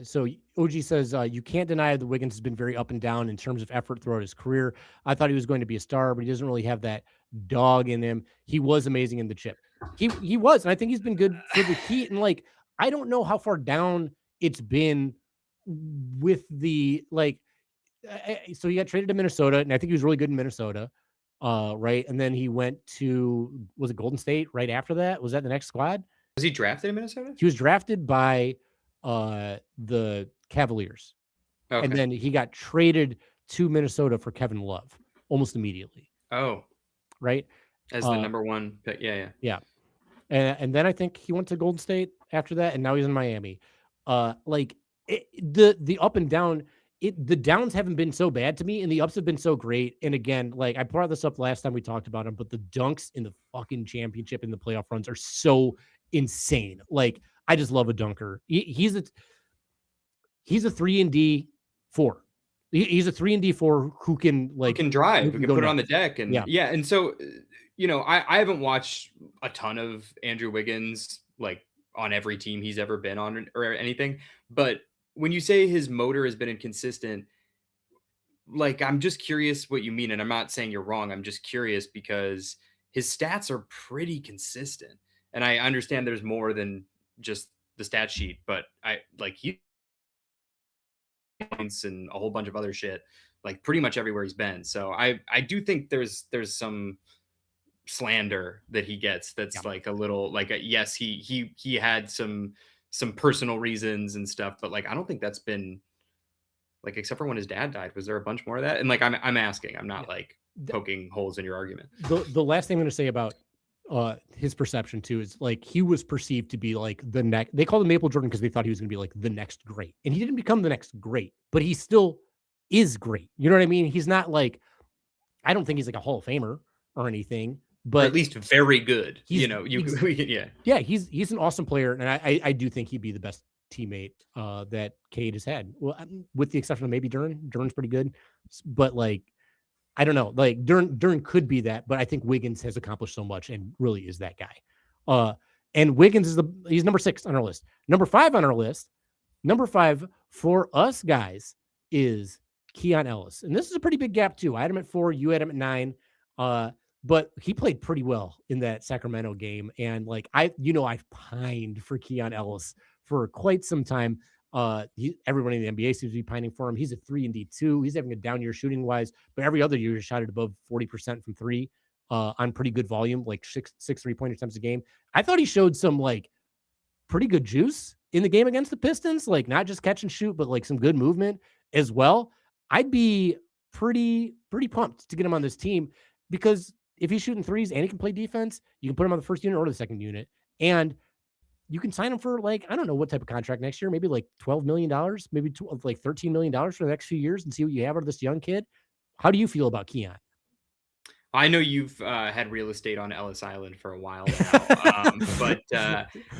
So OG says, you can't deny that Wiggins has been very up and down in terms of effort throughout his career. I thought he was going to be a star, but he doesn't really have that dog in him. He was amazing in the chip. He was, and I think he's been good for the Heat. And like, I don't know how far down it's been with the so he got traded to Minnesota, and I think he was really good in Minnesota. Right. And then he went to, was it Golden State right after that? Was that the next squad? Was he drafted in Minnesota? He was drafted by the Cavaliers. Okay. And then he got traded to Minnesota for Kevin Love almost immediately. Oh. Right. As the number one pick. Yeah. And then I think he went to Golden State after that, and now he's in Miami. The up and down, the downs haven't been so bad to me, and the ups have been so great. And again, like I brought this up last time we talked about him, but the dunks in the fucking championship in the playoff runs are so insane. Like I just love a dunker. He's a 3-and-D 4. He's a 3-and-D 4 who can drive, who can put it on the deck, and yeah. And so I haven't watched a ton of Andrew Wiggins like on every team he's ever been on or anything, but when you say his motor has been inconsistent, like I'm just curious what you mean, and I'm not saying you're wrong. I'm just curious because his stats are pretty consistent, and I understand there's more than just the stat sheet, but he points and a whole bunch of other shit, like pretty much everywhere he's been. So I do think there's some slander that he gets that's like a little like yes, he had some personal reasons and stuff, but like I don't think that's been like, except for when his dad died. Was there a bunch more of that? And like I'm asking, I'm not like poking holes in your argument. The last thing I'm going to say about his perception too is like he was perceived to be like the next. They called him Maple Jordan because they thought he was going to be like the next great, and he didn't become the next great, but he still is great. You know what I mean? He's not like, I don't think he's like a Hall of Famer or anything, but or at least very good. He's an awesome player, and I do think he'd be the best teammate that Cade has had. Well, with the exception of maybe Duren. Duren's pretty good, but like I don't know. Like Duren could be that, but I think Wiggins has accomplished so much and really is that guy. And Wiggins he's number 6 on our list. Number 5 on our list. Number 5 for us guys is Keon Ellis, and this is a pretty big gap too. I had him at 4. You had him at 9. But he played pretty well in that Sacramento game. And like, I've pined for Keon Ellis for quite some time. Everybody in the NBA seems to be pining for him. He's a 3-and-D 2. He's having a down year shooting wise, but every other year he shot it above 40% from 3 on pretty good volume, like 6 3-point attempts a game. I thought he showed some like pretty good juice in the game against the Pistons, like not just catch and shoot, but like some good movement as well. I'd be pretty pumped to get him on this team because if he's shooting threes and he can play defense, you can put him on the first unit or the second unit, and you can sign him for like, I don't know what type of contract next year, maybe like $12 million, maybe like $13 million for the next few years and see what you have out of this young kid. How do you feel about Keon? I know you've had real estate on Ellis Island for a while now, but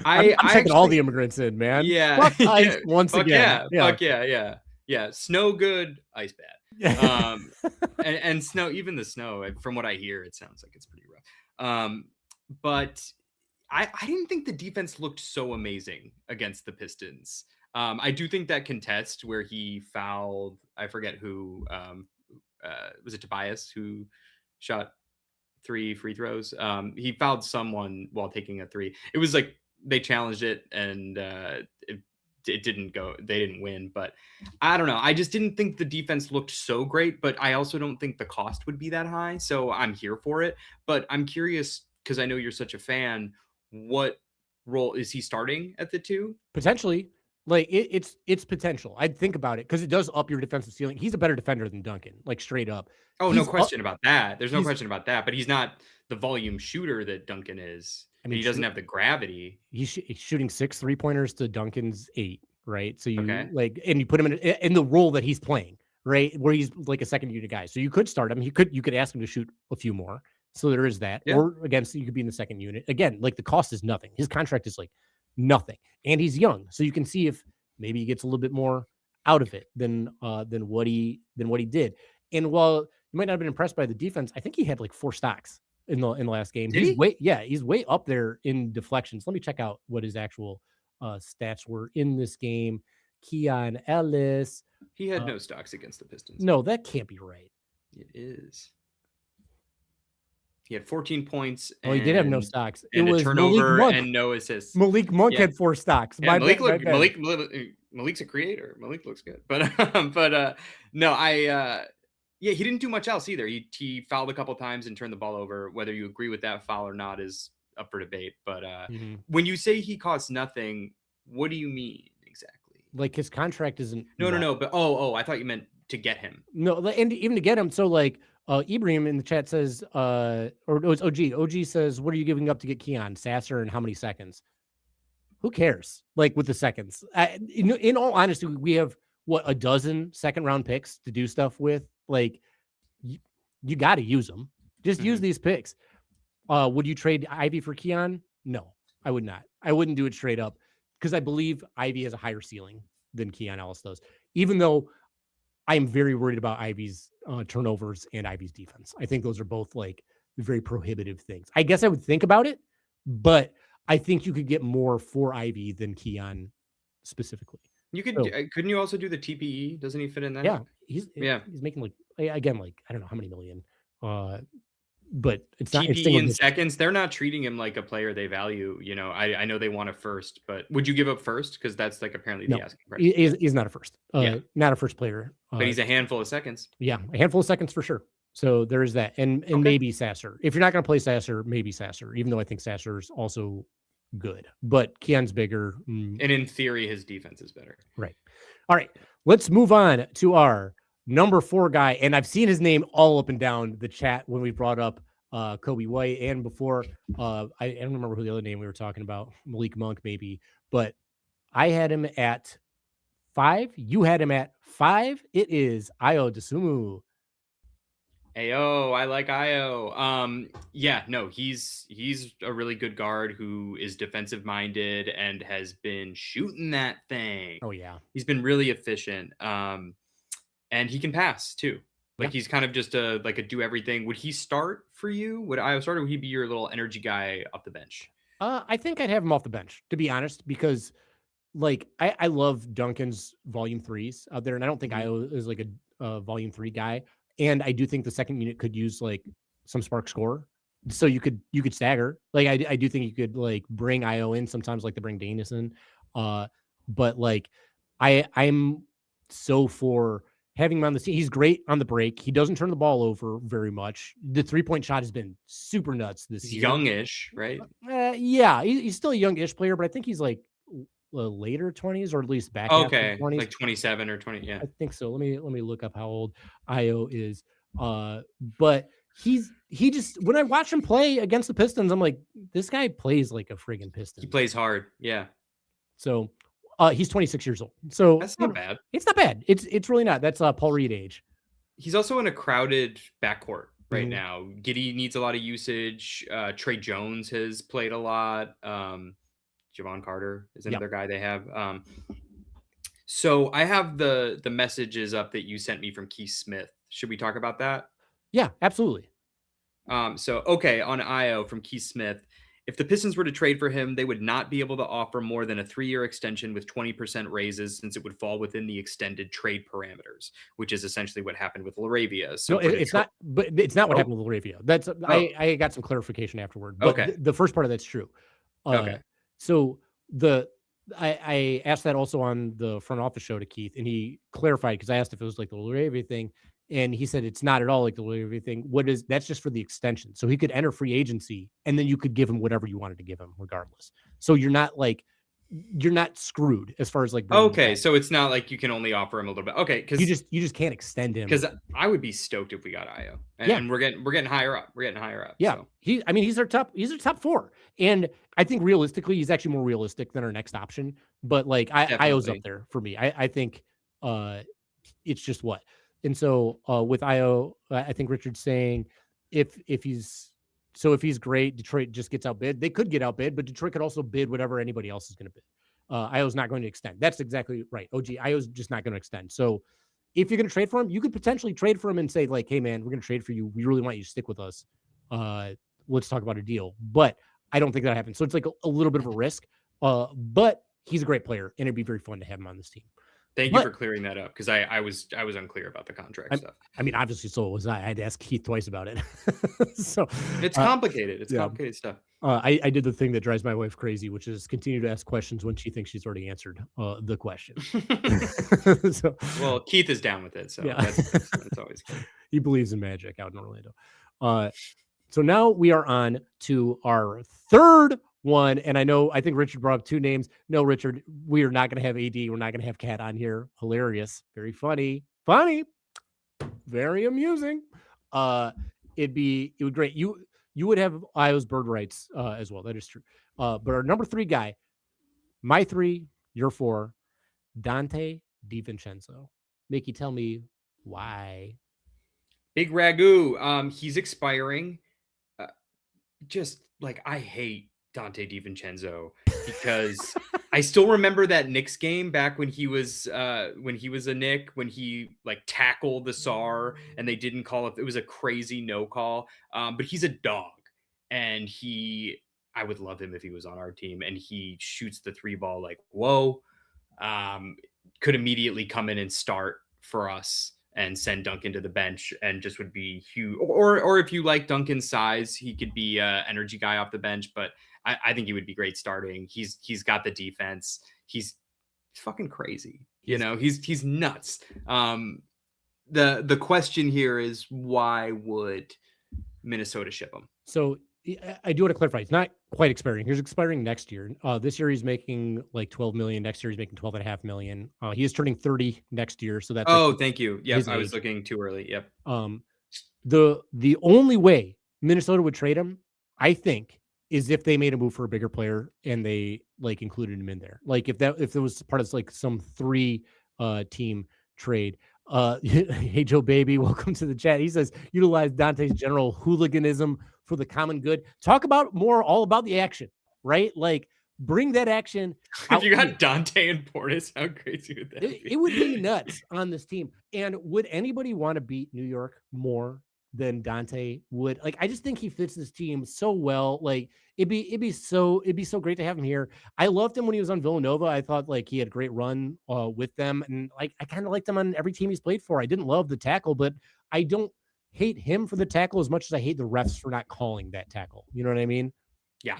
I'm taking all the immigrants in, man. Yeah. Once again. Yeah. Yeah, snow good, ice bad. And snow, even the snow, from what I hear, it sounds like it's pretty rough. But I didn't think the defense looked so amazing against the Pistons. I do think that contest where he fouled, I forget who, was it Tobias who shot 3 free throws? He fouled someone while taking a 3. It was like they challenged it and it didn't go. They didn't win, but I don't know. I just didn't think the defense looked so great, but I also don't think the cost would be that high. So I'm here for it. But I'm curious because I know you're such a fan. What role is he starting at the 2? Potentially. Like it's potential. I'd think about it because it does up your defensive ceiling. He's a better defender than Duncan, like straight up. Oh, He's no up- question about that. There's no question about that. But he's not the volume shooter that Duncan is. I mean, he doesn't have the gravity. He's shooting 6 3-pointers to Duncan's 8, right? So you Okay. like, and you put him in the role that he's playing, right? Where he's like a second unit guy. So you could start him. You could ask him to shoot a few more. So there is that. Yeah. Or against, you could be in the second unit. Again, like the cost is nothing. His contract is like nothing. And he's young. So you can see if maybe he gets a little bit more out of it than what he did. And while you might not have been impressed by the defense, I think he had like 4 stocks in the last game. Did he? He's way up there in deflections. Let me check out what his actual stats were in this game. Keon Ellis. He had no stocks against the Pistons. No, that can't be right. It is. He had 14 points. Oh, he did have no stocks. And it was a turnover Malik Monk. and no assists. Malik Monk had 4 stocks. Yeah, Malik's a creator. Malik looks good. But no, he didn't do much else either. He fouled a couple times and turned the ball over. Whether you agree with that foul or not is up for debate. But when you say he costs nothing, what do you mean exactly? Like his contract isn't. No. But I thought you meant to get him. No, and even to get him. So like Ibrahim in the chat says, or it was OG. OG says, what are you giving up to get Keon Sasser and how many seconds? Who cares? Like with the seconds. In all honesty, we have a dozen second-round picks to do stuff with. Like you got to use them. Just use these picks. Would you trade Ivy for Keon? No, I would not. I wouldn't do it straight up because I believe Ivy has a higher ceiling than Keon Ellis does. Even though I am very worried about Ivy's turnovers and Ivy's defense. I think those are both like very prohibitive things. I guess I would think about it, but I think you could get more for Ivy than Keon specifically. You could, couldn't you also do the TPE? Doesn't he fit in that? Yeah. He's making like, again, like, I don't know how many million, but it's not TPE in seconds. They're not treating him like a player they value. You know, I know they want a first, but would you give up first? Because that's like apparently the asking price. He's not a first. Not a first player. But he's a handful of seconds. Yeah, a handful of seconds for sure. So there is that, and maybe Sasser. If you're not going to play Sasser, maybe Sasser. Even though I think Sasser is also good, but Keon's bigger. And in theory, his defense is better. Right. All right. Let's move on to our number 4 guy, and I've seen his name all up and down the chat when we brought up Kobe White and before. I don't remember who the other name we were talking about, Malik Monk maybe, but I had him at 5. You had him at 5. It is Ayo Dosunmu. Ayo, I like Ayo. Yeah, no, he's a really good guard who is defensive minded and has been shooting that thing. Oh yeah, he's been really efficient. And he can pass too. Like he's kind of just a do everything. Would he start for you? Would Ayo start, or would he be your little energy guy off the bench? I think I'd have him off the bench, to be honest, because like I love Duncan's volume 3s out there, and I don't think Ayo is like a volume 3 guy. And I do think the second unit could use like some spark score. So you could stagger. Like I do think you could like bring Ayo in sometimes, like to bring Danis in. But like I'm so for having him on the team. He's great on the break. He doesn't turn the ball over very much. The 3-point shot has been super nuts this year. Youngish, right? Yeah, he's still a youngish player, but I think he's like later 20s, or at least back half of 20s. Like 27 or 20. Yeah, I think so. Let me look up how old Ayo is. But he just, when I watch him play against the Pistons, I'm like, this guy plays like a friggin' Piston. He plays hard. Yeah. So he's 26 years old. So that's not bad. It's not bad. It's really not. That's Paul Reed age. He's also in a crowded backcourt right now. Giddey needs a lot of usage. Trey Jones has played a lot. Javon Carter is another guy they have. So I have the messages up that you sent me from Keith Smith. Should we talk about that? Yeah, absolutely. So okay, on IO from Keith Smith, if the Pistons were to trade for him, they would not be able to offer more than a 3-year extension with 20% raises, since it would fall within the extended trade parameters, which is essentially what happened with Laravia. So No, it's not. But it's not what oh, happened with Laravia. That's oh, I got some clarification afterward. But okay, the first part of that's true. okay, So the I asked that also on the front office show to Keith, and he clarified because I asked if it was like the Laravia thing, and he said it's not at all like the Laravia thing. That's just for the extension. So he could enter free agency, and then you could give him whatever you wanted to give him, regardless. So you're not screwed as far as like bringing him okay. back. So it's not like you can only offer him a little bit. Okay, You because just can't extend him. I would be stoked if we got IO, and, Yeah. and we're getting higher up. We're getting higher up. Yeah, So. he's our top 4, and I think realistically, he's actually more realistic than our next option. But like IO's up there for me. I think it's just what, and so with IO, I think Richard's saying if he's great, Detroit just gets outbid. They could get outbid, but Detroit could also bid whatever anybody else is going to bid. IO's not going to extend. That's exactly right. OG, IO's just not going to extend. So if you're going to trade for him, you could potentially trade for him and say like, hey man, we're going to trade for you. We really want you to stick with us. Let's talk about a deal. But I don't think that happens. So it's like a little bit of a risk. But he's a great player, and it'd be very fun to have him on this team. Thank you for clearing that up, because I was unclear about the contract stuff. I mean, obviously, so was I. I had to ask Keith twice about it. So it's complicated. It's complicated stuff. I did the thing that drives my wife crazy, which is continue to ask questions when she thinks she's already answered the question. So, well, Keith is down with it, so yeah. that's always good. He believes in magic out in Orlando. So now we are on to our third one, and I think Richard brought up 2 names. No, Richard, we are not going to have AD. We're not going to have Cat on here. Hilarious, very funny, very amusing. It would great. You would have Io's bird rights as well. That is true. But our number 3 guy, my 3, your 4, Dante DiVincenzo. Mickey, tell me why. Big Ragu. He's expiring. Just like, I hate Dante DiVincenzo because I still remember that Knicks game back when he was a Knick, when he like tackled the SAR and they didn't call it. It was a crazy no call. But he's a dog, and I would love him if he was on our team, and he shoots the 3 ball like, whoa. Could immediately come in and start for us and send Duncan to the bench, and just would be huge. Or if you like Duncan's size, he could be an energy guy off the bench, but I think he would be great starting. He's got the defense. He's fucking crazy. He's nuts. The question here is, why would Minnesota ship him? So I do want to clarify. He's not quite expiring. He's expiring next year. This year he's making like 12 million. Next year he's making 12.5 million. He is turning 30 next year. So that's thank you. Yes, I was looking too early. Yep. The only way Minnesota would trade him, I think, is if they made a move for a bigger player and they like included him in there. Like if there was part of like some 3 team trade. Hey Joe Baby, welcome to the chat. He says utilize Dante's general hooliganism for the common good. Talk about all about the action, right? Like bring that action. If you got Dante and Portis, how crazy would that be? It would be nuts on this team. And would anybody want to beat New York more than Dante would? Like, I just think he fits this team so well. Like it'd be so great to have him here. I loved him when he was on Villanova. I thought like he had a great run with them, and like I kind of liked him on every team he's played for. I didn't love the tackle, but I don't hate him for the tackle as much as I hate the refs for not calling that tackle. You know what I mean? Yeah.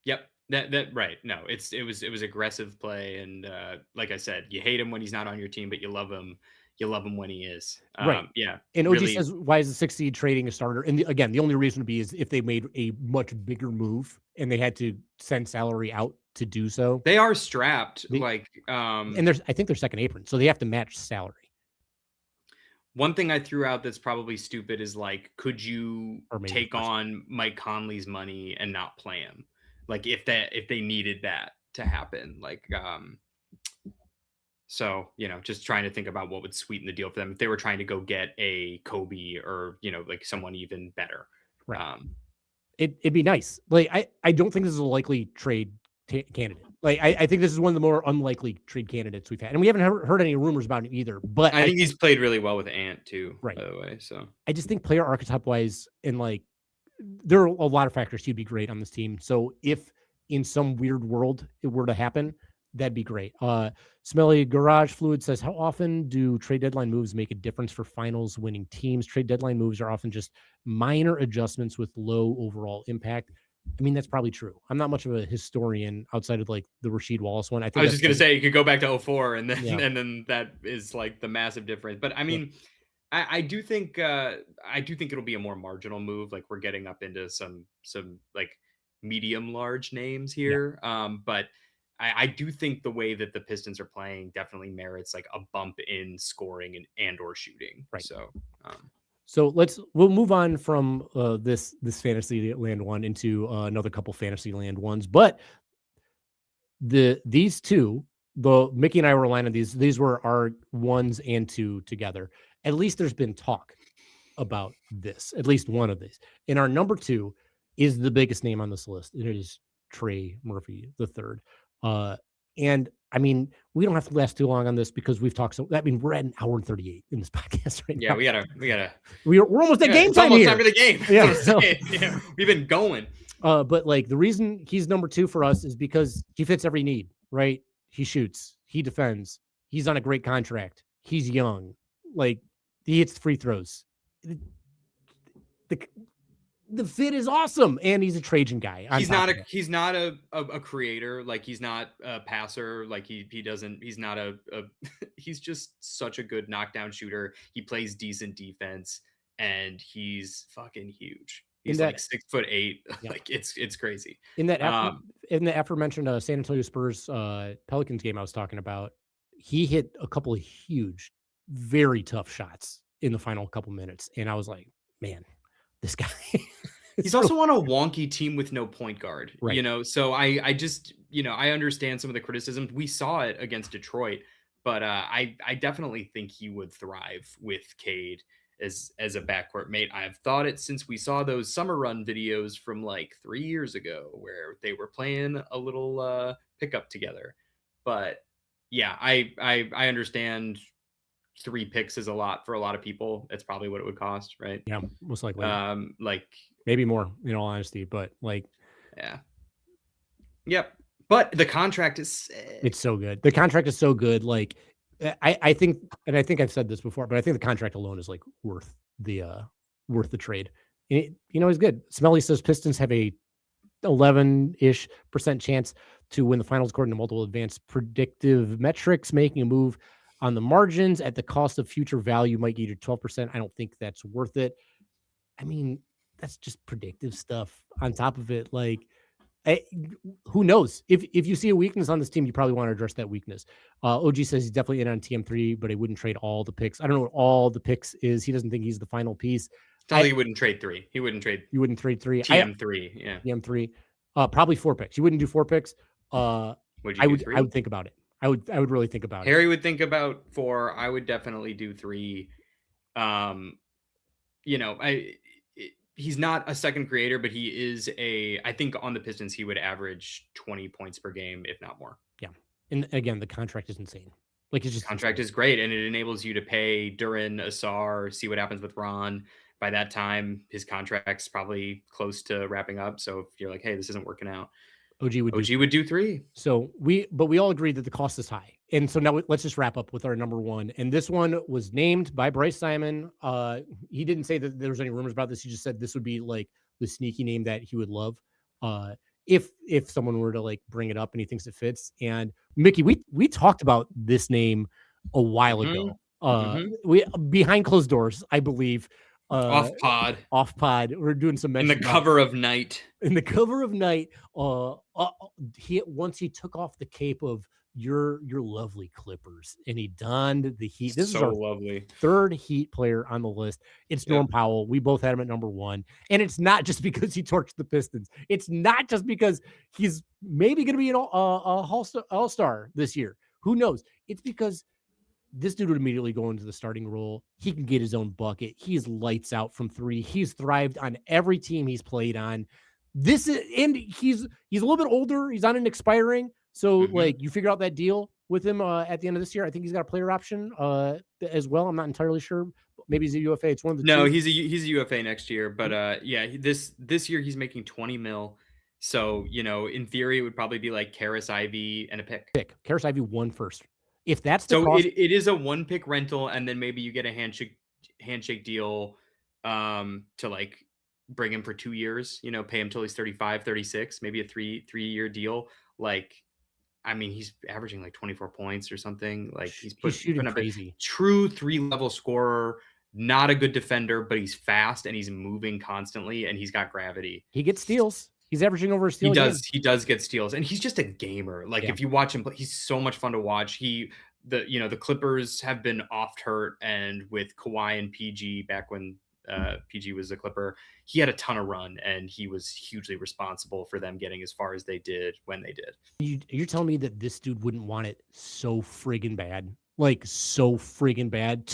Yep. That right. No, it was aggressive play, and like I said, you hate him when he's not on your team, but you love him. You love him when he is. Right. Yeah. And OG says, why is the 6 seed trading a starter? And again, the only reason would be is if they made a much bigger move and they had to send salary out to do so. They are strapped. And I think they're second apron, so they have to match salary. One thing I threw out that's probably stupid is like, could you take on Mike Conley's money and not play him? Like if they needed that to happen, like, so, just trying to think about what would sweeten the deal for them if they were trying to go get a Kobe or, like someone even better. Right. It'd be nice. Like, I don't think this is a likely trade candidate. Like, I think this is one of the more unlikely trade candidates we've had. And we haven't heard any rumors about it either. But I think he's played really well with Ant too, right. by the way. So I just think player archetype wise, and like, there are a lot of factors he'd be great on this team. So if in some weird world it were to happen, that'd be great. Smelly Garage Fluid says, how often do trade deadline moves make a difference for finals winning teams? Trade deadline moves are often just minor adjustments with low overall impact. I mean, that's probably true. I'm not much of a historian outside of like the Rasheed Wallace one. I was just going to say, you could go back to 04 and then, and then that is like the massive difference. But I mean, I do think it'll be a more marginal move. Like we're getting up into some like medium large names here. But I do think the way that the Pistons are playing definitely merits like a bump in scoring and or shooting. Right. So we'll move on from this fantasy land one into another couple fantasy land ones. But these two, Mickey and I were relying on these were our 1s and 2 together. At least there's been talk about this, at least one of these. And our number 2 is the biggest name on this list. It is Trey Murphy III. And I mean, we don't have to last too long on this because we've talked we're at an hour and 38 in this podcast right now. Yeah, we're almost at game time here. Time for the game. Yeah, we've been going. But like the reason he's number 2 for us is because he fits every need, right? He shoots, he defends, he's on a great contract, he's young, like he hits free throws. The fit is awesome, and he's a Trajan guy. He's not a creator, like he's not a passer, like he's not a he's just such a good knockdown shooter. He plays decent defense, and he's fucking huge. He's like 6'8". Yeah. Like it's crazy. In the aforementioned San Antonio Spurs Pelicans game I was talking about, he hit a couple of huge, very tough shots in the final couple minutes, and I was like, man, this guy. He's also on a wonky team with no point guard, right. So I just, I understand some of the criticisms. We saw it against Detroit, but I definitely think he would thrive with Cade as a backcourt mate. I've thought it since we saw those summer run videos from like 3 years ago where they were playing a little pickup together. But yeah, I understand 3 picks is a lot for a lot of people. That's probably what it would cost, right? Yeah, most likely. Like maybe more, in all honesty, but like, yep. But the contract is it's so good. The contract is so good. Like I think, and I think I've said this before, but I think the contract alone is like worth the trade. And it's good. Smelly says Pistons have a 11-ish% chance to win the finals according to multiple advanced predictive metrics. Making a move on the margins at the cost of future value might get you to 12%. I don't think that's worth it. I mean, that's just predictive stuff on top of it. Like, who knows? If you see a weakness on this team, you probably want to address that weakness. OG says he's definitely in on TM3, but he wouldn't trade all the picks. I don't know what all the picks is. He doesn't think he's the final piece. He wouldn't trade 3. He wouldn't trade. You wouldn't trade 3. TM3, yeah. TM3. Probably 4 picks. You wouldn't do 4 picks. I would think about it. I would really think about it. Harry would think about 4. I would definitely do 3. He's not a second creator, but he is I think on the Pistons, he would average 20 points per game, if not more. Yeah. And again, the contract is insane. Like it's just contract is great. And it enables you to pay Duren, Asar, see what happens with Ron. By that time, his contract's probably close to wrapping up. So if you're like, hey, this isn't working out, OG would do 3. So we all agreed that the cost is high. And so now let's just wrap up with our number 1. And this one was named by Bryce Simon. He didn't say that there was any rumors about this. He just said this would be like the sneaky name that he would love. If someone were to like bring it up and he thinks it fits. And Mickey, we talked about this name a while ago. We behind closed doors, I believe. Off pod. We're doing some in the cover of night. Once he took off the cape of your lovely Clippers and he donned the Heat. This is our lovely 3rd Heat player on the list. It's Norm Powell. We both had him at number 1, and it's not just because he torched the Pistons. It's not just because he's maybe going to be an all-star this year. Who knows? It's because this dude would immediately go into the starting role. He can get his own bucket. He's lights out from 3. He's thrived on every team he's played on. And he's a little bit older. He's on an expiring, So like you figure out that deal with him at the end of this year. I think he's got a player option as well. I'm not entirely sure. Maybe he's a UFA. It's one of the No, two. he's a UFA next year, but yeah, this year he's making 20 mil. So, in theory it would probably be like Karis Ivy and a pick. Karis Ivy 1 first. If that's the so cost, it is a 1-pick rental, and then maybe you get a handshake deal to like bring him for 2 years, pay him till he's 35, 36, maybe a 3-year deal. Like, I mean, he's averaging like 24 points or something. Like he's shooting up crazy. A true 3-level scorer, not a good defender, but he's fast and he's moving constantly and he's got gravity. He gets steals. He's averaging over a steal. He does get steals, and he's just a gamer. Like if you watch him play, he's so much fun to watch. The Clippers have been oft hurt, and with Kawhi and PG back when PG was a Clipper, he had a ton of run, and he was hugely responsible for them getting as far as they did when they did. You're telling me that this dude wouldn't want it so friggin' bad, like so friggin' bad.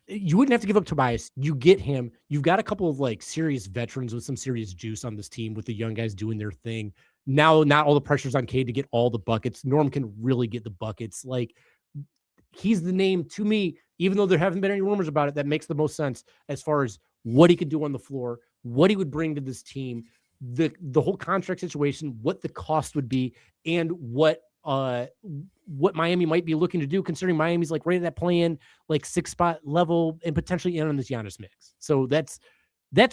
You wouldn't have to give up Tobias. You get him. You've got a couple of like serious veterans with some serious juice on this team with the young guys doing their thing. Now, not all the pressure's on Cade to get all the buckets. Norm can really get the buckets. Like he's the name to me, even though there haven't been any rumors about it, that makes the most sense as far as what he could do on the floor, what he would bring to this team, the whole contract situation, what the cost would be, and what Miami might be looking to do, considering Miami's like right at that play-in, like 6-spot level and potentially in on this Giannis mix. So that's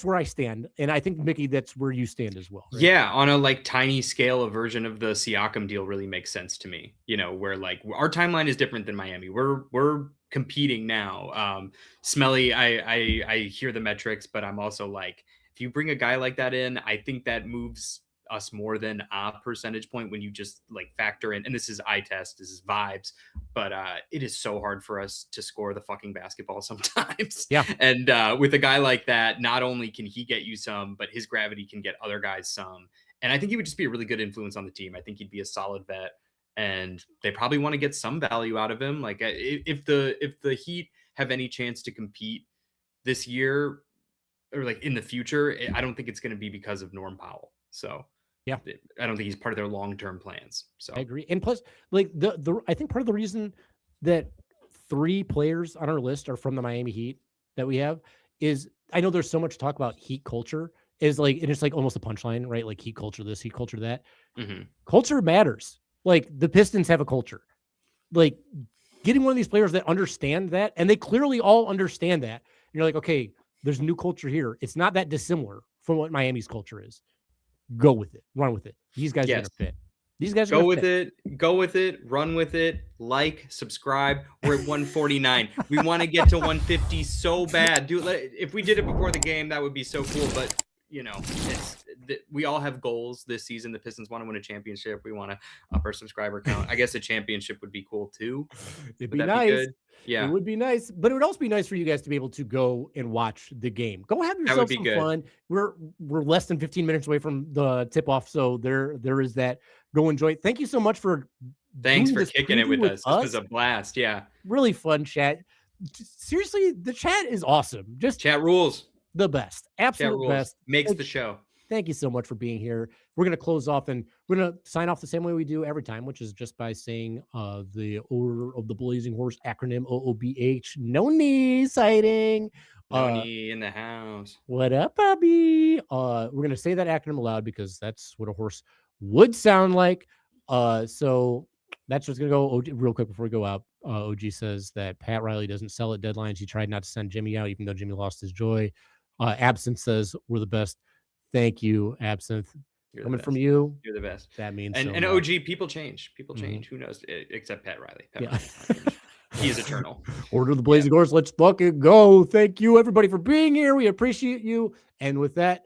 where I stand. And I think, Mickey, that's where you stand as well. Right? Yeah. On a like tiny scale, a version of the Siakam deal really makes sense to me, where like our timeline is different than Miami. We're competing now. Smelly, I hear the metrics, but I'm also like, if you bring a guy like that in, I think that moves us more than a percentage point when you just like factor in, and this is eye test, this is vibes, but it is so hard for us to score the fucking basketball sometimes. Yeah. And with a guy like that, not only can he get you some, but his gravity can get other guys some. And I think he would just be a really good influence on the team. I think he'd be a solid vet, and they probably want to get some value out of him. Like if the Heat have any chance to compete this year or like in the future, I don't think it's going to be because of Norm Powell. So yeah, I don't think he's part of their long-term plans. So I agree. And plus, like I think part of the reason that 3 players on our list are from the Miami Heat that we have is, I know there's so much talk about Heat culture, is like, and it's like almost a punchline, right? Like Heat culture this, Heat culture that. Culture matters. Like the Pistons have a culture. Like getting one of these players that understand that, and they clearly all understand that. You're like, okay, there's a new culture here. It's not that dissimilar from what Miami's culture is. Go with it. Run with it. These guys are going to fit. These guys go with it. Go with it. Run with it. Like, subscribe. We're at 149. We want to get to 150 so bad. Dude, if we did it before the game, that would be so cool. But, we all have goals this season. The Pistons want to win a championship. We want to up our subscriber count. I guess a championship would be cool too. It'd be nice. Yeah, it would be nice, but it would also be nice for you guys to be able to go and watch the game. Go have yourself some fun. We're less than 15 minutes away from the tip off, so there is that. Go enjoy it. Thank you so much for kicking it with us. This was a blast. Yeah, really fun chat. Seriously, the chat is awesome. Just chat rules. The best, absolute best. Makes the show. Thank you so much for being here. We're going to close off, and we're going to sign off the same way we do every time, which is just by saying the Order of the Blazing Horse acronym, OOBH. No knee sighting. No knee in the house. What up, Bobby? We're going to say that acronym aloud because that's what a horse would sound like. So that's what's going to go. Real quick before we go out, OG says that Pat Riley doesn't sell at deadlines. He tried not to send Jimmy out, even though Jimmy lost his joy. Absinthe says we're the best. Thank you, Absinthe. Coming from you, you're the best. That means and OG, people change. People change. Who knows? Except Pat Riley. Riley. He is eternal. Order the Blazing Horse. Let's fucking go. Thank you, everybody, for being here. We appreciate you. And with that.